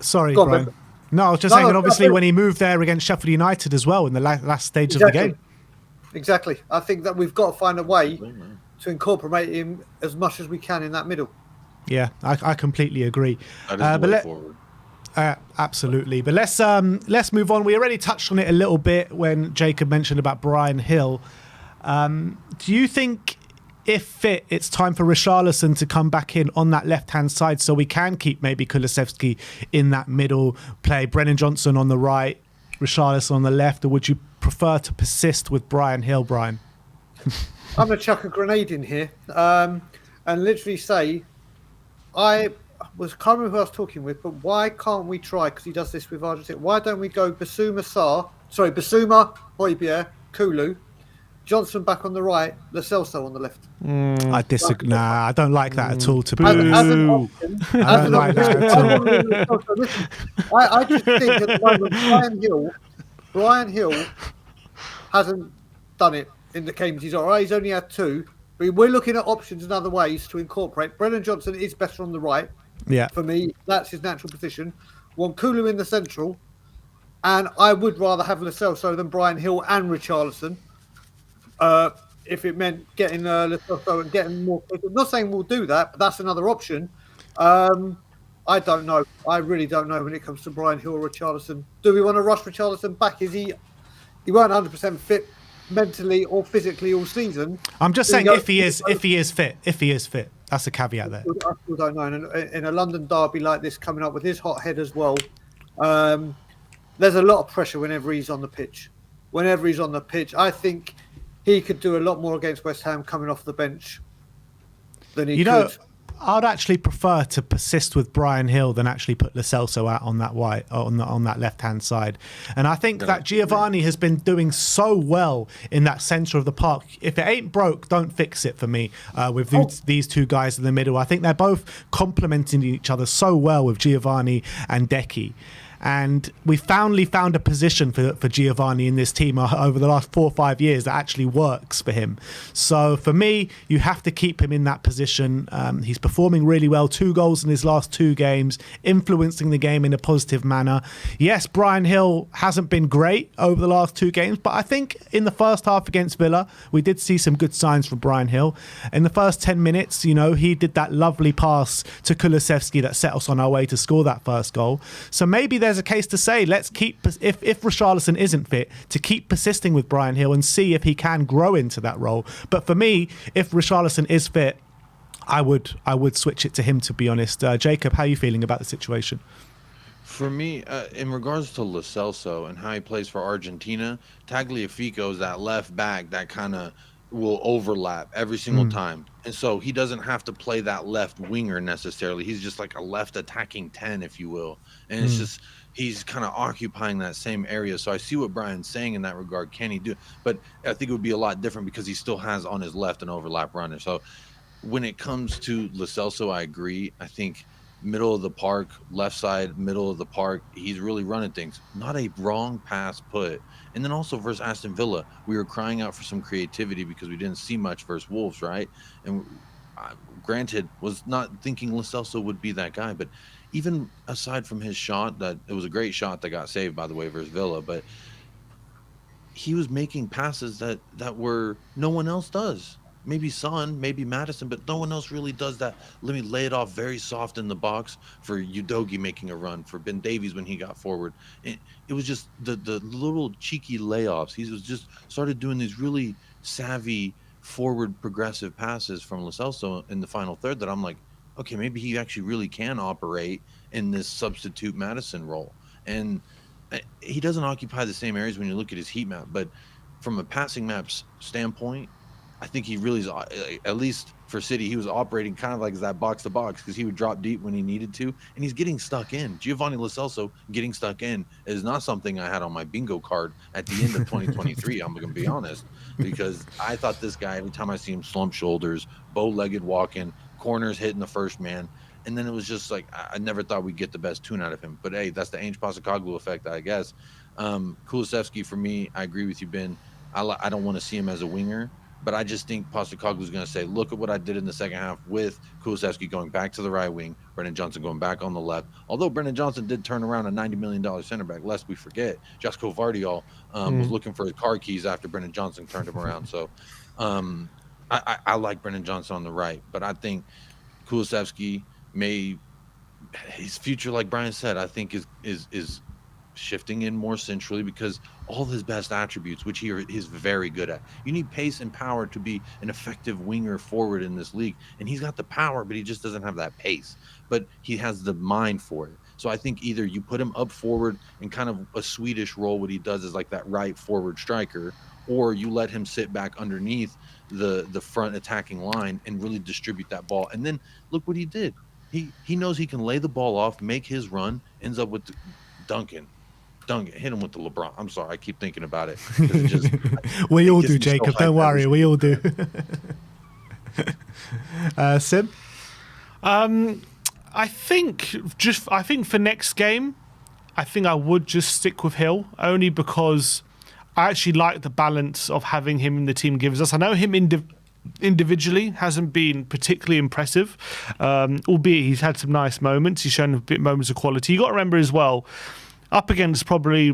sorry, Go on, Brian. Ben. No, I was just saying, and obviously when he moved there against Sheffield United as well in the last stage of the game. Exactly. I think that we've got to find a way to incorporate him as much as we can in that middle. Yeah, I completely agree. That is the way forward. Absolutely. But let's move on. We already touched on it a little bit when Jacob mentioned about Bryan Hill. Do you think, if fit, it's time for Richarlison to come back in on that left-hand side so we can keep maybe Kulusevski in that middle, play Brennan Johnson on the right, Richarlison on the left, or would you prefer to persist with Bryan Hill, Brian? I'm going to chuck a grenade in here and literally say, can't remember who I was talking with, but why can't we try, because he does this with Argentina, why don't we go Bissouma, Højbjerg, Kulu, Johnson back on the right, Lo Celso on the left. I disagree. Nah, I don't like that at all. As an option, I don't like that at all. Listen, I just think at the moment Bryan Hill hasn't done it in the games he's on. He's only had 2. But we're looking at options and other ways to incorporate. Brennan Johnson is better on the right. Yeah. For me, that's his natural position. Want Kulu in the central. And I would rather have Lo Celso than Bryan Hill and Richarlison. If it meant getting Lo Celso and getting more. I'm not saying we'll do that, but that's another option. I don't know. I really don't know when it comes to Bryan Hill or Richarlison. Do we want to rush Richarlison back? Is he weren't 100% fit mentally or physically all season? I'm just saying if he is fit. That's a caveat there. I still don't know. And in a London derby like this coming up with his hot head as well, there's a lot of pressure whenever he's on the pitch. I think he could do a lot more against West Ham coming off the bench than he could. I'd actually prefer to persist with Bryan Hill than actually put Lo Celso out on that left-hand side. And I think that Giovanni has been doing so well in that centre of the park. If it ain't broke, don't fix it for me with these two guys in the middle. I think they're both complementing each other so well with Giovanni and Decky. And we finally found a position for Giovanni in this team over the last 4 or 5 years that actually works for him. So for me, you have to keep him in that position. He's performing really well, 2 goals in his last 2 games, influencing the game in a positive manner. Yes, Bryan Hill hasn't been great over the last 2 games, but I think in the first half against Villa, we did see some good signs from Bryan Hill. In the first 10 minutes, he did that lovely pass to Kulusevski that set us on our way to score that first goal. So maybe there's a case to say, let's keep, if Richarlison isn't fit, to keep persisting with Bryan Hill and see if he can grow into that role. But for me, if Richarlison is fit, I would switch it to him, to be honest. Jacob, how are you feeling about the situation? For me, in regards to Lo Celso and how he plays for Argentina, Tagliafico is that left back that kind of will overlap every single time. And so he doesn't have to play that left winger necessarily. He's just like a left attacking 10, if you will. And it's just, he's kind of occupying that same area. So I see what Brian's saying in that regard. Can he do it? But I think it would be a lot different because he still has on his left an overlap runner. So when it comes to Lo Celso, I agree. I think middle of the park, left side, middle of the park, he's really running things. Not a wrong pass put. And then also versus Aston Villa, we were crying out for some creativity because we didn't see much versus Wolves, right? And granted, was not thinking Lo Celso would be that guy, but even aside from his shot, that it was a great shot that got saved, by the way, versus Villa, but he was making passes that were no one else does. maybe Son, maybe Madison, but no one else really does that. Let me lay it off very soft in the box for Udogie making a run, for Ben Davies when he got forward. It was just the little cheeky layoffs. He was just started doing these really savvy forward progressive passes from Lo Celso in the final third that I'm like, okay, maybe he actually really can operate in this substitute Madison role. And he doesn't occupy the same areas when you look at his heat map, but from a passing maps standpoint, I think he really is, at least for City, he was operating kind of like that box to box because he would drop deep when he needed to, and he's getting stuck in. Giovanni Lo Celso getting stuck in is not something I had on my bingo card at the end of 2023. I'm going to be honest, because I thought this guy, every time I see him slump shoulders, bow-legged walking, corners hitting the first man, and then it was just like I never thought we'd get the best tune out of him. But hey, that's the Ange Postecoglou effect, I guess. Kulusevski, for me, I agree with you, Ben. I don't want to see him as a winger, but I just think Postecoglou is going to say, look at what I did in the second half with Kulusevski going back to the right wing, Brennan Johnson going back on the left. Although Brennan Johnson did turn around a $90 million center back, lest we forget. Josko Vardiol was looking for his car keys after Brennan Johnson turned him around. So I like Brennan Johnson on the right, but I think Kulusevski his future, like Brian said, I think is shifting in more centrally because all his best attributes, which he's very good at. You need pace and power to be an effective winger forward in this league, and he's got the power, but he just doesn't have that pace. But he has the mind for it. So I think either you put him up forward in kind of a Swedish role, what he does is like that right forward striker, or you let him sit back underneath the front attacking line and really distribute that ball. And then look what he did. He knows he can lay the ball off, make his run, ends up with Duncan, hit him with the LeBron. I'm sorry, I keep thinking about it. We all do, Jacob. Don't worry, we all do. Sim? I think for next game, I think I would just stick with Hill, only because I actually like the balance of having him in the team gives us. I know him individually hasn't been particularly impressive, albeit he's had some nice moments. He's shown a bit moments of quality. You got to remember as well, up against probably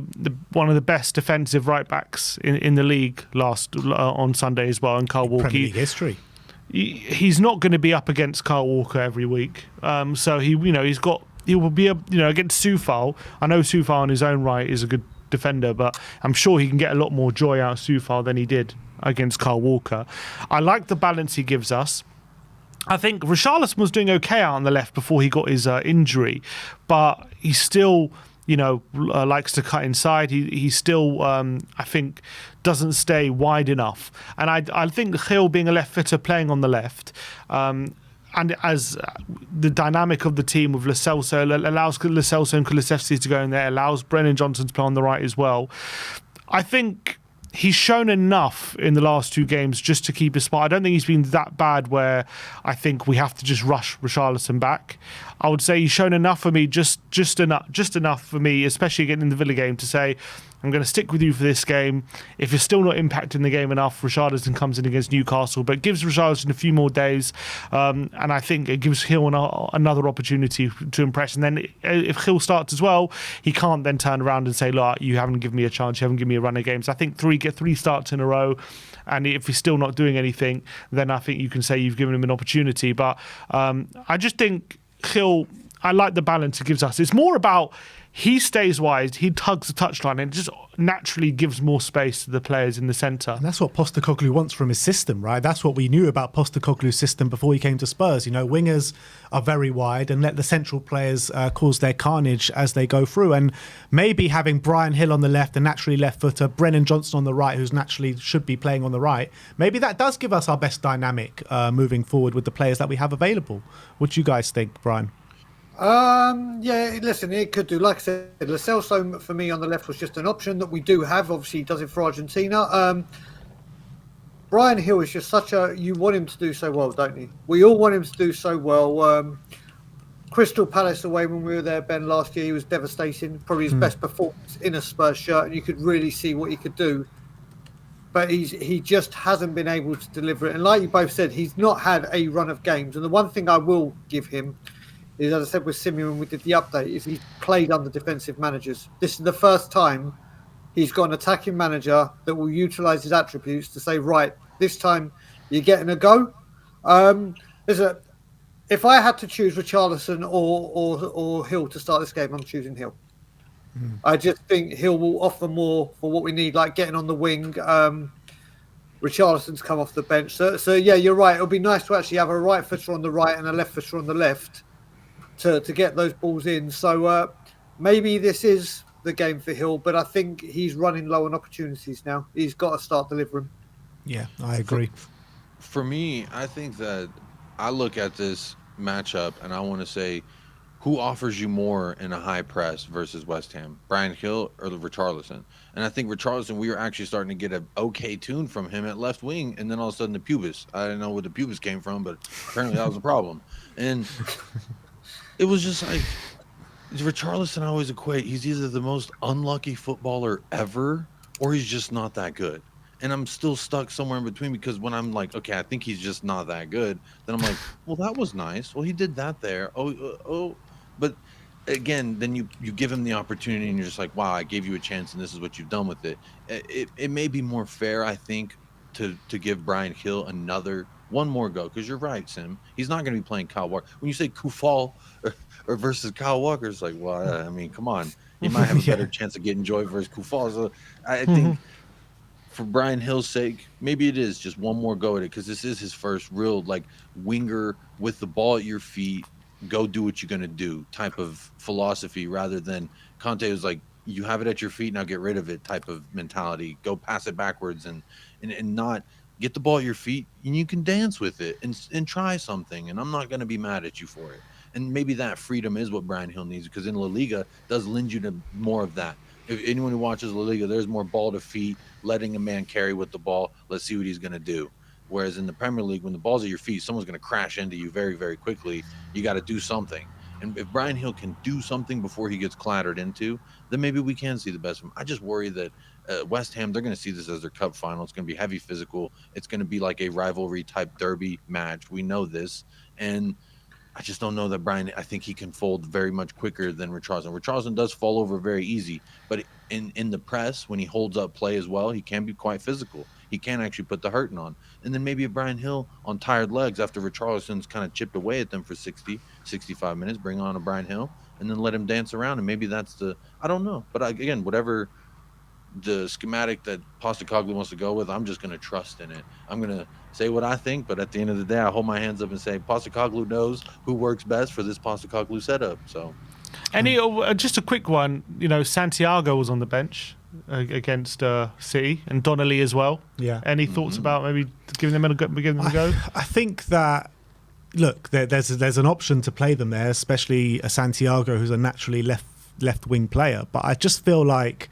one of the best defensive right backs in the league on Sunday as well, and Kyle Walker. Premier League history. He's not going to be up against Kyle Walker every week. So he will be against Soufal. I know Soufal in his own right is a good defender, but I'm sure he can get a lot more joy out of Soufal than he did against Kyle Walker. I like the balance he gives us. I think Richarlison was doing okay out on the left before he got his injury, but he still likes to cut inside. He still, I think, doesn't stay wide enough. And I think Gil being a left footer playing on the left, and as the dynamic of the team with Lo Celso allows Lo Celso and Kulusevski to go in there, allows Brennan Johnson to play on the right as well. I think he's shown enough in the last two games just to keep his spot. I don't think he's been that bad where I think we have to just rush Richarlison back. I would say he's shown enough for me, just enough for me, especially again in the Villa game, to say I'm going to stick with you for this game. If you're still not impacting the game enough, Richarlison comes in against Newcastle, but gives Richarlison a few more days, and I think it gives Hill another opportunity to impress. And then if Hill starts as well, he can't then turn around and say, look, you haven't given me a chance, you haven't given me a run of games. I think get three starts in a row, and if he's still not doing anything, then I think you can say you've given him an opportunity. But I just think Hill, I like the balance it gives us. It's more about he stays wide, he tugs the touchline, and it just naturally gives more space to the players in the centre. And that's what Postecoglou wants from his system, right? That's what we knew about Postecoglou's system before he came to Spurs. Wingers are very wide and let the central players cause their carnage as they go through. And maybe having Brian Hill on the left, a naturally left footer, Brennan Johnson on the right, who's naturally should be playing on the right, maybe that does give us our best dynamic moving forward with the players that we have available. What do you guys think, Brian? Yeah, listen, it could do. Like I said, Lo Celso for me on the left was just an option that we do have. Obviously, he does it for Argentina. Brian Hill is just you want him to do so well, don't you? We all want him to do so well. Crystal Palace away when we were there, Ben, last year, he was devastating. Probably his best performance in a Spurs shirt, and you could really see what he could do. But he just hasn't been able to deliver it. And like you both said, he's not had a run of games. And the one thing I will give him is, as I said with Simeon when we did the update, is he's played under defensive managers. This is the first time he's got an attacking manager that will utilise his attributes to say, right, this time you're getting a go. If I had to choose Richarlison or Hill to start this game, I'm choosing Hill. I just think Hill will offer more for what we need, like getting on the wing. Richarlison's come off the bench. So yeah, you're right. It'll be nice to actually have a right footer on the right and a left footer on the left to get those balls in. So maybe this is the game for Hill, but I think he's running low on opportunities now. He's got to start delivering. Yeah, I agree. For me, I think that I look at this matchup and I want to say, who offers you more in a high press versus West Ham, Bryan Hill or Richarlison? And I think Richarlison, we were actually starting to get an okay tune from him at left wing, and then all of a sudden the pubis. I didn't know where the pubis came from, but apparently that was a problem. And it was just like, Richarlison I always equate, he's either the most unlucky footballer ever or he's just not that good. And I'm still stuck somewhere in between, because when I'm like, okay, I think he's just not that good, then I'm like, well, that was nice. Well, he did that there. But again, then you give him the opportunity and you're just like, wow, I gave you a chance and this is what you've done with it. It may be more fair, I think, to give Bryan Hill one more go, because you're right, Sim. He's not going to be playing Kyle Walker. When you say Kufal or versus Kyle Walker, it's like, well, I mean, come on. He might have a better chance of getting joy versus Kufal. So I think for Bryan Hill's sake, maybe it is just one more go at it, because this is his first real like winger with the ball at your feet, go do what you're going to do type of philosophy, rather than Conte was like, you have it at your feet, now get rid of it type of mentality. Go pass it backwards and not get the ball at your feet, and you can dance with it and try something, and I'm not going to be mad at you for it. And maybe that freedom is what Bryan Hill needs, because in La Liga does lend you to more of that. If anyone who watches La Liga, there's more ball to feet, letting a man carry with the ball. Let's see what he's going to do. Whereas in the Premier League, when the ball's at your feet, someone's going to crash into you very, very quickly. You got to do something. And if Bryan Hill can do something before he gets clattered into, then maybe we can see the best of him. I just worry that West Ham, they're going to see this as their cup final. It's going to be heavy physical. It's going to be like a rivalry type derby match. We know this. And I just don't know that I think he can fold very much quicker than Richarlison. Richarlison does fall over very easy, but in the press, when he holds up play as well, he can be quite physical. He can actually put the hurting on. And then maybe a Bryan Hill on tired legs after Richarlison's kind of chipped away at them for 60, 65 minutes, bring on a Bryan Hill and then let him dance around. And maybe that's I don't know. But again, whatever the schematic that Postecoglou wants to go with, I'm just going to trust in it. I'm going to say what I think, but at the end of the day, I hold my hands up and say Postecoglou knows who works best for this Postecoglou setup. So, just a quick one. Santiago was on the bench against City, and Donnelly as well. Yeah. Any thoughts about maybe giving them a go? I think that, look, there's an option to play them there, especially a Santiago who's a naturally left wing player. But I just feel like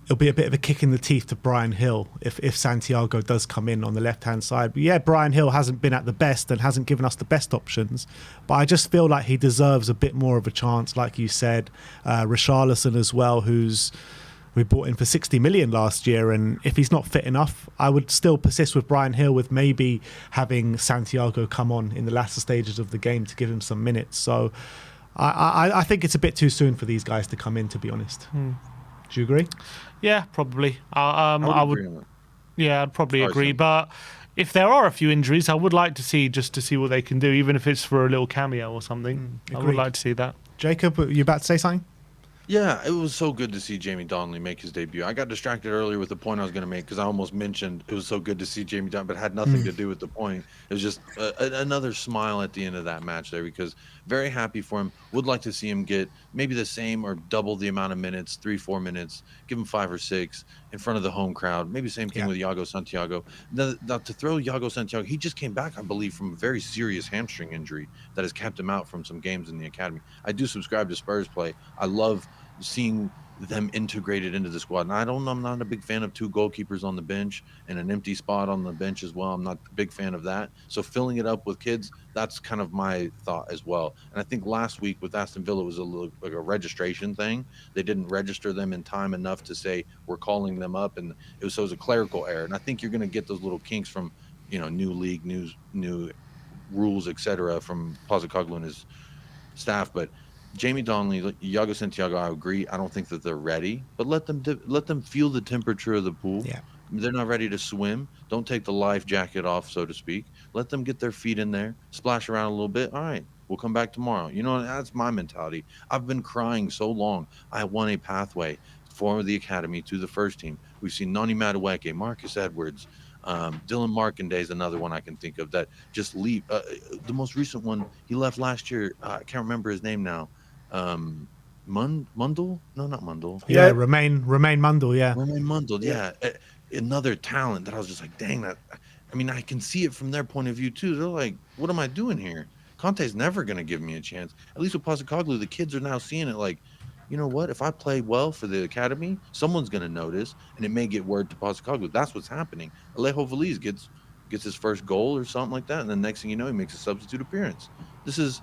it'll be a bit of a kick in the teeth to Bryan Hill if Santiago does come in on the left-hand side. But yeah, Bryan Hill hasn't been at the best and hasn't given us the best options, but I just feel like he deserves a bit more of a chance, like you said. Richarlison as well, we bought in for 60 million last year, and if he's not fit enough, I would still persist with Bryan Hill, with maybe having Santiago come on in the latter stages of the game to give him some minutes. So I think it's a bit too soon for these guys to come in, to be honest. Do you agree? Yeah, probably. I would. Yeah, I'd probably agree. Sam. But if there are a few injuries, I would like to see what they can do, even if it's for a little cameo or something. I would like to see that. Jacob, you about to say something? Yeah, it was so good to see Jamie Donnelly make his debut. I got distracted earlier with the point I was going to make, because I almost mentioned it was so good to see Jamie Donnelly, but it had nothing to do with the point. It was just another smile at the end of that match there, because very happy for him. Would like to see him get maybe the same or double the amount of minutes, 3-4 minutes, give him 5 or 6 in front of the home crowd. Maybe same thing with Iago Santiago. Now, to throw Iago Santiago, he just came back, I believe, from a very serious hamstring injury that has kept him out from some games in the academy. I do subscribe to Spurs Play. I love seeing them integrated into the squad. And I'm not a big fan of 2 goalkeepers on the bench and an empty spot on the bench as well. I'm not a big fan of that. So filling it up with kids, that's kind of my thought as well. And I think last week with Aston Villa was a little like a registration thing. They didn't register them in time enough to say we're calling them up, and it was a clerical error. And I think you're going to get those little kinks from new league, new rules, etc. from Postecoglou and his staff. But Jamie Donnelly, Iago Santiago, I agree. I don't think that they're ready, but let them feel the temperature of the pool. Yeah. They're not ready to swim. Don't take the life jacket off, so to speak. Let them get their feet in there, splash around a little bit. All right, we'll come back tomorrow. You know, that's my mentality. I've been crying so long. I want a pathway for the academy to the first team. We've seen Nani Madueke, Marcus Edwards, Dylan Markandé is another one I can think of that just leave. The most recent one, he left last year. I can't remember his name now. Mundell? No, not Mundell. Yeah, Remain Mundell, yeah. Remain Mundell, yeah. Another talent that I was just like, dang, that. I mean, I can see it from their point of view too. They're like, what am I doing here? Conte's never going to give me a chance. At least with Postecoglou, the kids are now seeing it like, you know what? If I play well for the academy, someone's going to notice, and it may get word to Postecoglou. That's what's happening. Alejo Veliz gets his first goal or something like that, and then next thing you know, he makes a substitute appearance. This is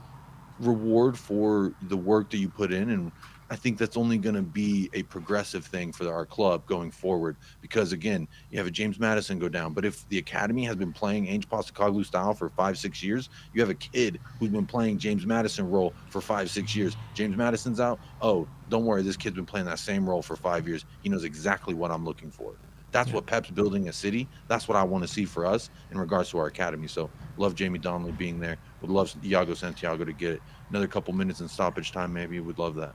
reward for the work that you put in, and I think that's only going to be a progressive thing for our club going forward, because again, you have a James Madison go down, but if the academy has been playing Ange Postecoglou style for 5-6 years, you have a kid who's been playing James Madison role for 5-6 years. James Madison's out. Oh, don't worry, this kid's been playing that same role for 5 years. He knows exactly what I'm looking for. That's what Pep's building a city. That's what I want to see for us in regards to our academy. So love Jamie Donnelly being there. Would love Iago Santiago to get it. Another couple minutes in stoppage time, maybe. Would love that.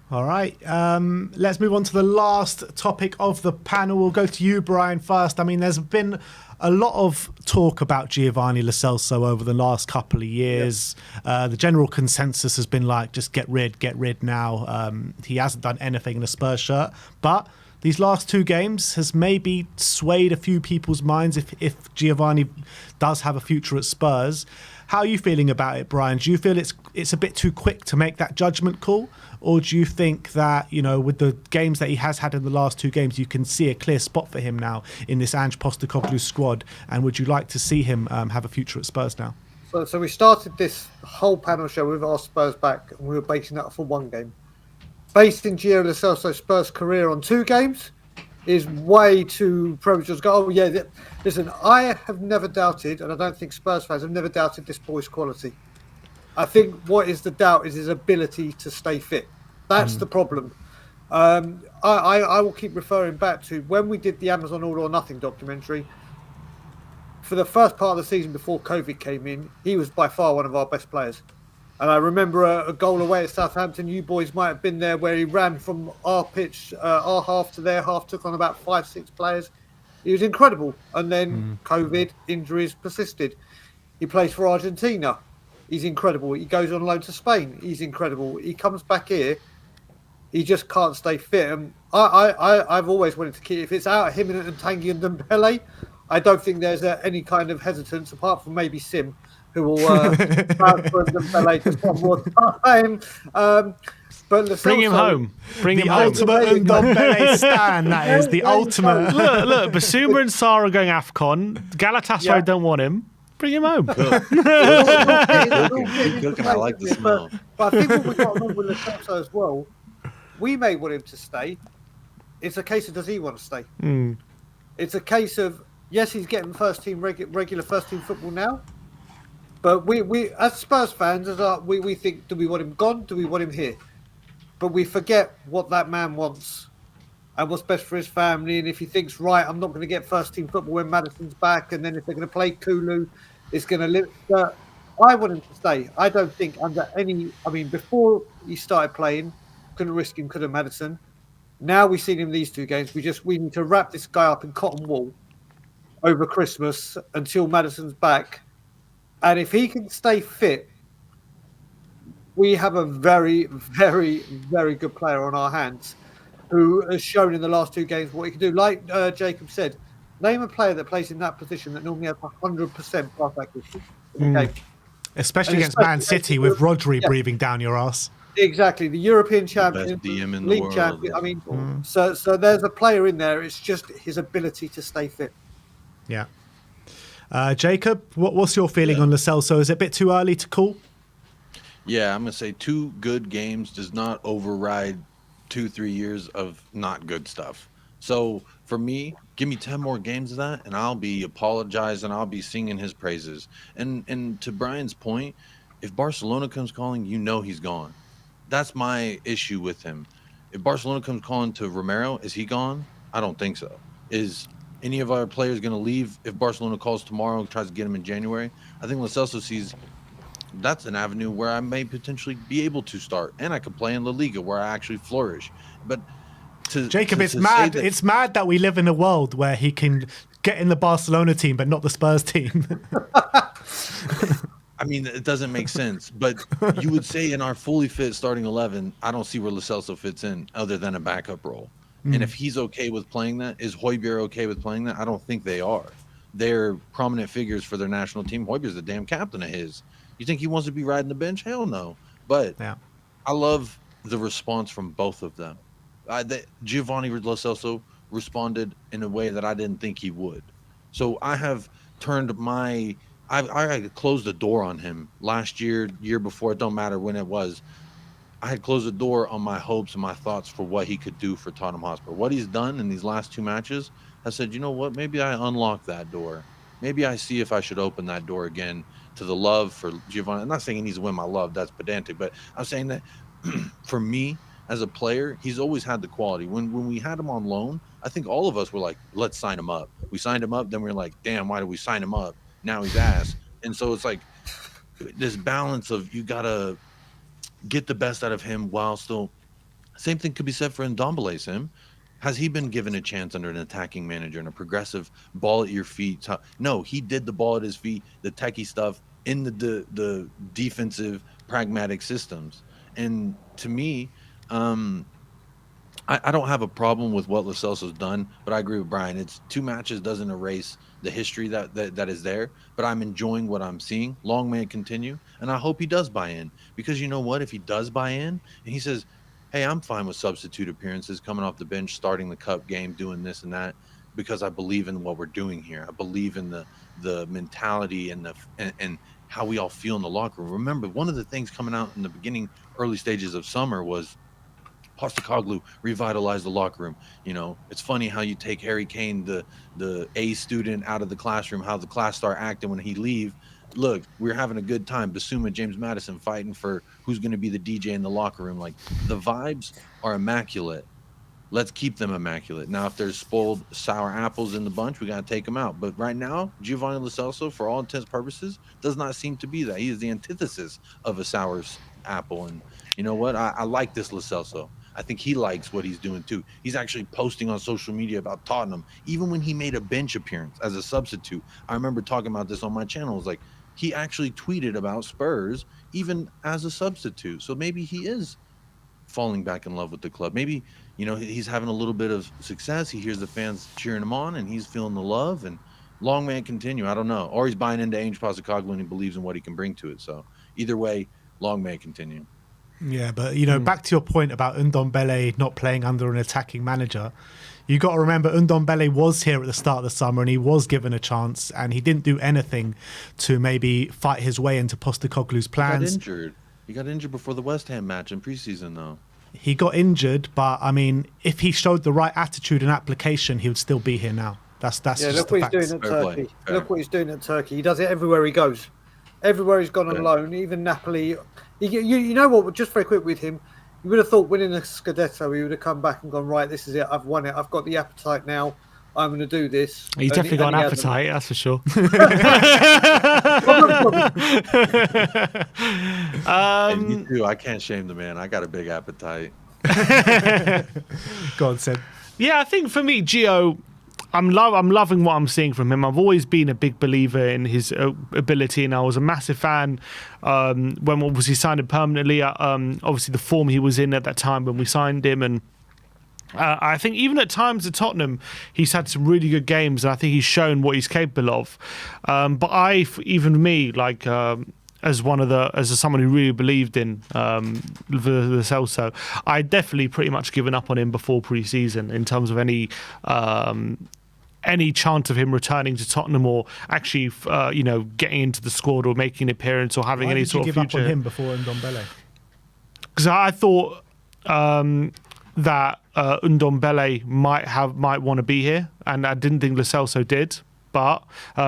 All right. Let's move on to the last topic of the panel. We'll go to you, Brian, first. I mean, there's been a lot of talk about Giovanni Lo Celso over the last couple of years. The general consensus has been like, just get rid now. He hasn't done anything in a Spurs shirt. But these last 2 games has maybe swayed a few people's minds if Giovanni does have a future at Spurs. How are you feeling about it, Brian? Do you feel it's a bit too quick to make that judgment call? Or do you think that, you know, with the games that he has had in the last 2 games, you can see a clear spot for him now in this Ange Postecoglou squad? And would you like to see him have a future at Spurs now? So we started this whole panel show with our Spurs back, and we were basing that for 1 game. Basing Gio Lo Celso's Spurs career on 2 games is way too premature to go, oh yeah, listen, I have never doubted, and I don't think Spurs fans have never doubted this boy's quality. I think what is the doubt is his ability to stay fit. That's the problem. I will keep referring back to when we did the Amazon All or Nothing documentary. For the first part of the season before COVID came in, he was by far one of our best players. And I remember a goal away at Southampton. You boys might have been there, where he ran from our pitch, our half to their half, took on about 5-6 players. He was incredible. And then COVID, injuries persisted. He plays for Argentina. He's incredible. He goes on loan to Spain. He's incredible. He comes back here. He just can't stay fit. And I've always wanted to keep, if it's out of him and Tanguy and Dembele, I don't think there's any kind of hesitance, apart from maybe Sim, who will transfer Dembele just one more time. But bring him home. Bring him home. The ultimate Ndombele stan, that is. The ultimate. Look, Bissouma and Sarr are going AFCON. Galatasaray don't want him. Bring him home. Cooking. I like the smell. But I think what we've got to remember with Lo Celso as well, we may want him to stay. It's a case of, does he want to stay? It's a case of, yes, he's getting first team regular first team football now. But we as Spurs fans, we think, do we want him gone? Do we want him here? But we forget what that man wants and what's best for his family. And if he thinks, right, I'm not going to get first team football when Madison's back, and then if they're going to play Kulu, it's going to live. I want him to stay. I don't think under any. I mean, before he started playing, couldn't risk him, could have Madison. Now we've seen him these 2 games. We need to wrap this guy up in cotton wool over Christmas until Madison's back. And if he can stay fit, we have a very, very, very good player on our hands who has shown in the last 2 games what he can do. Like Jacob said, name a player that plays in that position that normally has 100% pass accuracy in the game. Especially against Man City with Rodri breathing down your ass. Exactly. The European champion, best DM in the league world. champion. I mean, so there's a player in there. It's just his ability to stay fit. Yeah. Jacob, what's your feeling on Lo Celso? Is it a bit too early to call? Yeah, I'm going to say 2 good games does not override 2-3 years of not good stuff. So for me, give me 10 more games of that, and I'll be apologizing. I'll be singing his praises. And to Brian's point, if Barcelona comes calling, you know he's gone. That's my issue with him. If Barcelona comes calling to Romero, is he gone? I don't think so. Is any of our players going to leave if Barcelona calls tomorrow and tries to get him in January? I think Lo Celso sees that's an avenue where I may potentially be able to start, and I could play in La Liga where I actually flourish. But Jacob, it's mad. It's mad that we live in a world where he can get in the Barcelona team, but not the Spurs team. I mean, it doesn't make sense. But you would say in our fully fit starting 11, I don't see where Lo Celso fits in other than a backup role. And if he's okay with playing that, is Højbjerg okay with playing that? I don't think they are. They're prominent figures for their national team. Højbjerg's the damn captain of his. You think he wants to be riding the bench? Hell no. But I love the response from both of them. Giovanni Lo Celso responded in a way that I didn't think he would. So I have turned I closed the door on him last year before, it don't matter when it was. I had closed the door on my hopes and my thoughts for what he could do for Tottenham Hotspur. What he's done in these last 2 matches, I said, you know what? Maybe I unlock that door. Maybe I see if I should open that door again to the love for Giovanni. I'm not saying he needs to win my love. That's pedantic. But I'm saying that for me as a player, he's always had the quality. When we had him on loan, I think all of us were like, let's sign him up. We signed him up. Then we were like, damn, why did we sign him up? Now he's ass. And so it's like this balance of you got to get the best out of him while still. Same thing could be said for Ndombele, Sim. Has he been given a chance under an attacking manager and a progressive ball at your feet? No, he did the ball at his feet, the techie stuff in the defensive pragmatic systems. And to me, I don't have a problem with what Lo Celso's done, but I agree with Brian. It's 2 matches doesn't erase the history that is there, but I'm enjoying what I'm seeing. Long may it continue, and I hope he does buy in, because you know what? If he does buy in and he says, hey, I'm fine with substitute appearances, coming off the bench, starting the cup game, doing this and that, because I believe in what we're doing here. I believe in the mentality and how we all feel in the locker room. Remember, one of the things coming out in the beginning, early stages of summer was Postecoglou revitalized the locker room. You know, it's funny how you take Harry Kane, the A student, out of the classroom, how the class start acting when he leave. Look, we're having a good time. Bissouma, James Maddison fighting for who's going to be the DJ in the locker room. Like, the vibes are immaculate. Let's keep them immaculate. Now, if there's spoiled sour apples in the bunch, we got to take them out. But right now, Giovanni Lo Celso, for all intents and purposes, does not seem to be that. He is the antithesis of a sour apple. And you know what? I like this Lo Celso. I think he likes what he's doing too. He's actually posting on social media about Tottenham. Even when he made a bench appearance as a substitute, I remember talking about this on my channel. It was like, he actually tweeted about Spurs even as a substitute. So maybe he is falling back in love with the club. Maybe, you know, he's having a little bit of success. He hears the fans cheering him on and he's feeling the love, and long may it continue. I don't know. Or he's buying into Ange Postecoglou and he believes in what he can bring to it. So either way, long may it continue. Yeah, but, you know, back to your point about Ndombele not playing under an attacking manager, you got to remember Ndombele was here at the start of the summer and he was given a chance and he didn't do anything to maybe fight his way into Postecoglou's plans. He got injured before the West Ham match in preseason, though. He got injured, but, I mean, if he showed the right attitude and application, he would still be here now. That's yeah, just look the what he's facts. doing at Turkey. Look what he's doing at Turkey. He does it everywhere he goes. Everywhere he's gone on loan, even Napoli. You know what? Just very quick with him, you would have thought winning a Scudetto, he would have come back and gone, right, this is it. I've won it. I've got the appetite now. I'm going to do this. He's definitely got an appetite, that's for sure. Me too. I can't shame the man. I got a big appetite. Go on, Seb. Yeah, I think for me, Gio, I'm loving what I'm seeing from him. I've always been a big believer in his ability, and I was a massive fan when obviously signed him permanently. Obviously, the form he was in at that time when we signed him, and I think even at times at Tottenham, he's had some really good games, and I think he's shown what he's capable of. But as someone who really believed in the Celso, I definitely pretty much given up on him before pre-season in terms of any chance of him returning to Tottenham or actually getting into the squad or making an appearance or having any sort of future. Why did you give up on him before Ndombele? Because I thought that Ndombele might want to be here, and I didn't think Lo Celso did. But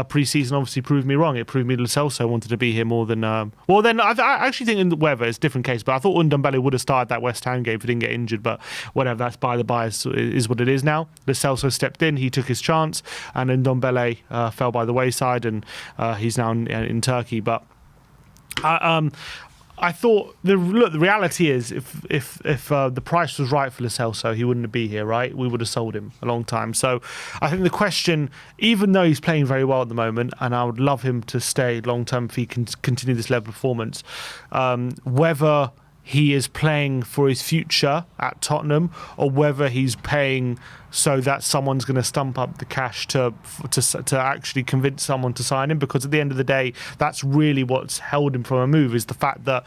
pre-season obviously proved me wrong. It proved me Lo Celso wanted to be here more than... well, then I actually think in the weather it's a different case, but I thought Ndombele would have started that West Ham game if he didn't get injured, but whatever, that's by the by, is what it is now. Lo Celso stepped in, he took his chance, and Ndombele fell by the wayside, and he's now in Turkey. But... I thought the reality is if the price was right for Lo Celso, he wouldn't be here, right? We would have sold him a long time. So I think the question, even though he's playing very well at the moment, and I would love him to stay long term if he can continue this level of performance, whether he is playing for his future at Tottenham or whether he's paying so that someone's going to stump up the cash to actually convince someone to sign him, because at the end of the day, that's really what's held him from a move, is the fact that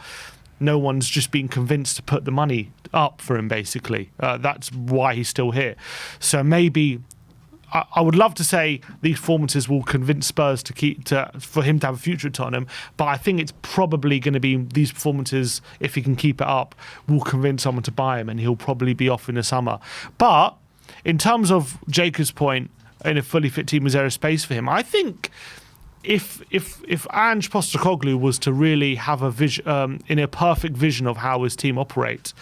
no one's just been convinced to put the money up for him, basically. That's why he's still here. So maybe... I would love to say these performances will convince Spurs for him to have a future at Tottenham, but I think it's probably going to be these performances, if he can keep it up, will convince someone to buy him, and he'll probably be off in the summer. But in terms of Jacob's point, in a fully fit team, is there a space for him? I think if Ange Postecoglou was to really have a vision, in a perfect vision of how his team operates,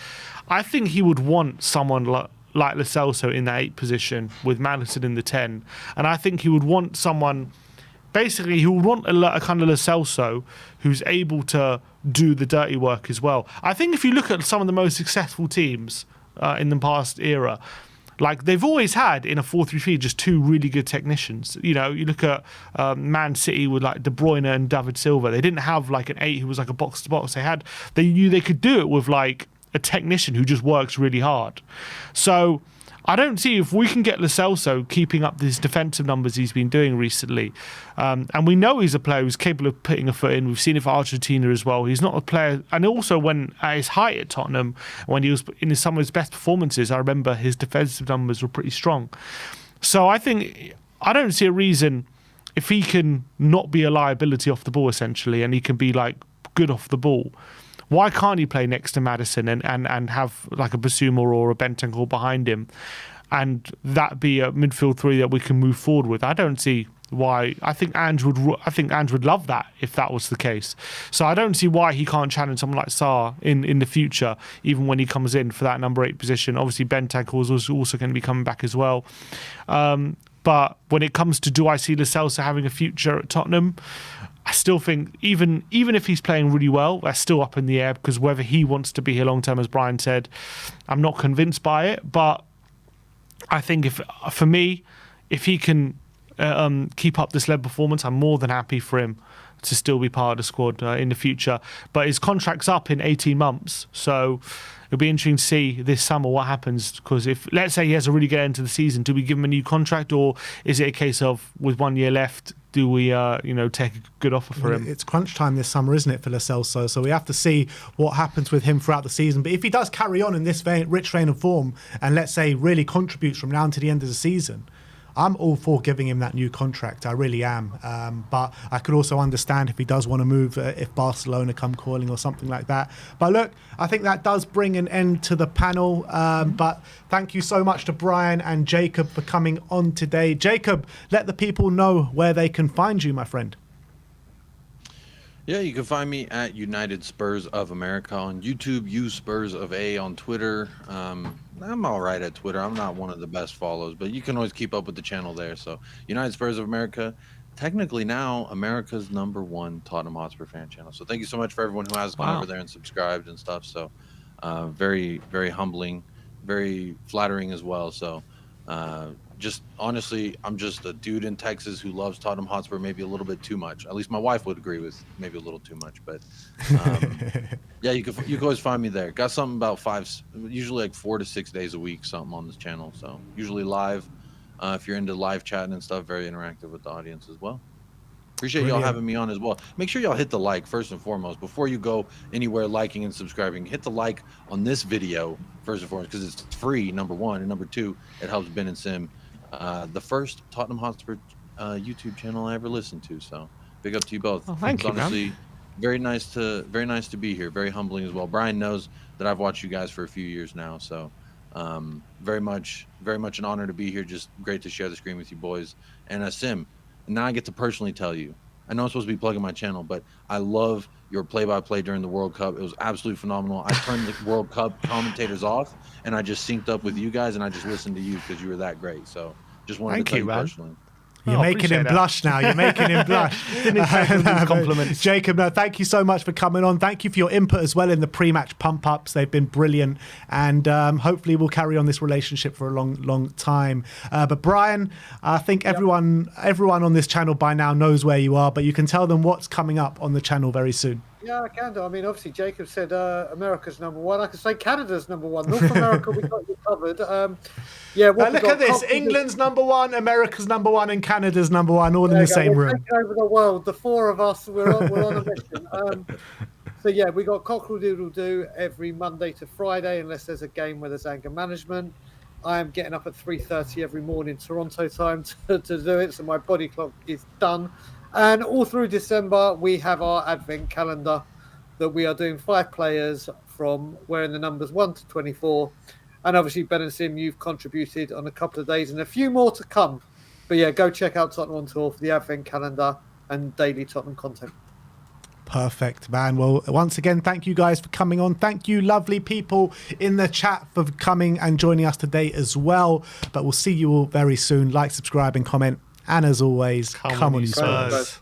I think he would want someone like Lo Celso in that 8 position with Maddison in the 10, and I think he would want someone, basically he would want a kind of Lo Celso who's able to do the dirty work as well. I think if you look at some of the most successful teams in the past era, like they've always had in a 4-3-3 just 2 really good technicians. You know, you look at Man City with like De Bruyne and David Silva. They didn't have like an 8 who was like a box to box. They knew they could do it with like a technician who just works really hard. So I don't see, if we can get Lo Celso keeping up these defensive numbers he's been doing recently, and we know he's a player who's capable of putting a foot in. We've seen it for Argentina as well. He's not a player, and also when at his height at Tottenham, when he was in some of his best performances, I remember his defensive numbers were pretty strong. So I don't see a reason, if he can not be a liability off the ball essentially, and he can be like good off the ball, why can't he play next to Maddison and have like a Bissouma or a Bentancur behind him, and that be a midfield 3 that we can move forward with? I don't see why. I think Ange would love that if that was the case. So I don't see why he can't challenge someone like Sarr in the future, even when he comes in for that number 8 position. Obviously Bentancur is also going to be coming back as well. But when it comes to, do I see Lo Celso having a future at Tottenham, I still think even if he's playing really well, that's still up in the air, because whether he wants to be here long term, as Brian said, I'm not convinced by it. But I think for me, if he can keep up this level performance, I'm more than happy for him to still be part of the squad in the future. But his contract's up in 18 months, so it'll be interesting to see this summer what happens, because if, let's say he has a really good end to the season, do we give him a new contract, or is it a case of, with 1 year left, do we take a good offer for him? It's crunch time this summer, isn't it, for Lo Celso? So we have to see what happens with him throughout the season. But if he does carry on in this rich vein of form, and let's say really contributes from now to the end of the season, I'm all for giving him that new contract. I really am. But I could also understand if he does want to move, if Barcelona come calling or something like that. But look, I think that does bring an end to the panel. But thank you so much to Brian and Jacob for coming on today. Jacob, let the people know where they can find you, my friend. Yeah, you can find me at United Spurs of America on YouTube, Spurs of A on Twitter. I'm all right at Twitter. I'm not one of the best follows, but you can always keep up with the channel there. So United Spurs of America, technically now America's #1 Tottenham Hotspur fan channel. So thank you so much for everyone who has gone over there and subscribed and stuff. So very, very humbling, very flattering as well. So just honestly, I'm just a dude in Texas who loves Tottenham Hotspur maybe a little bit too much. At least my wife would agree with maybe a little too much. But yeah, you can always find me there. Got something about usually like 4 to 6 days a week, something on this channel. So usually live. If you're into live chatting and stuff, very interactive with the audience as well. Appreciate y'all having me on as well. Make sure y'all hit the like first and foremost before you go anywhere liking and subscribing. Hit the like on this video first and foremost, because it's free, #1, and #2, it helps Ben and Sim. The first Tottenham Hotspur YouTube channel I ever listened to. So big up to you both. Oh, thank you, honestly, man. Very nice to be here. Very humbling as well. Brian knows that I've watched you guys for a few years now. So very much an honor to be here. Just great to share the screen with you boys. And Sim, And now I get to personally tell you. I know I'm supposed to be plugging my channel, but I love your play-by-play during the World Cup. It was absolutely phenomenal. I turned the World Cup commentators off, and I just synced up with you guys, and I just listened to you because you were that great. So just wanted to tell you personally. You're making him blush now. You're making him blush. Didn't expect these compliments. Jacob, no, thank you so much for coming on. Thank you for your input as well in the pre-match pump-ups. They've been brilliant. And hopefully we'll carry on this relationship for a long, long time. But Brian, I think everyone on this channel by now knows where you are, but you can tell them what's coming up on the channel very soon. Yeah, I can do. I mean, obviously, Jacob said America's number one. I can say Canada's number one. North America, we got you covered. Look at this. England's number one, America's number one, and Canada's number one, all in the same room. Taking over the world. The four of us, we're on a mission. So, yeah, we got Cockle-Doodle-Doo every Monday to Friday, unless there's a game where there's anger management. I am getting up at 3:30 every morning Toronto time to do it, so my body clock is done. And all through December, we have our advent calendar that we are doing 5 players from wearing the numbers 1 to 24. And obviously, Ben and Sim, you've contributed on a couple of days and a few more to come. But yeah, go check out Tottenham on Tour for the advent calendar and daily Tottenham content. Perfect, man. Well, once again, thank you guys for coming on. Thank you, lovely people in the chat, for coming and joining us today as well. But we'll see you all very soon. Like, subscribe, and comment. And as always, come on, you Spurs.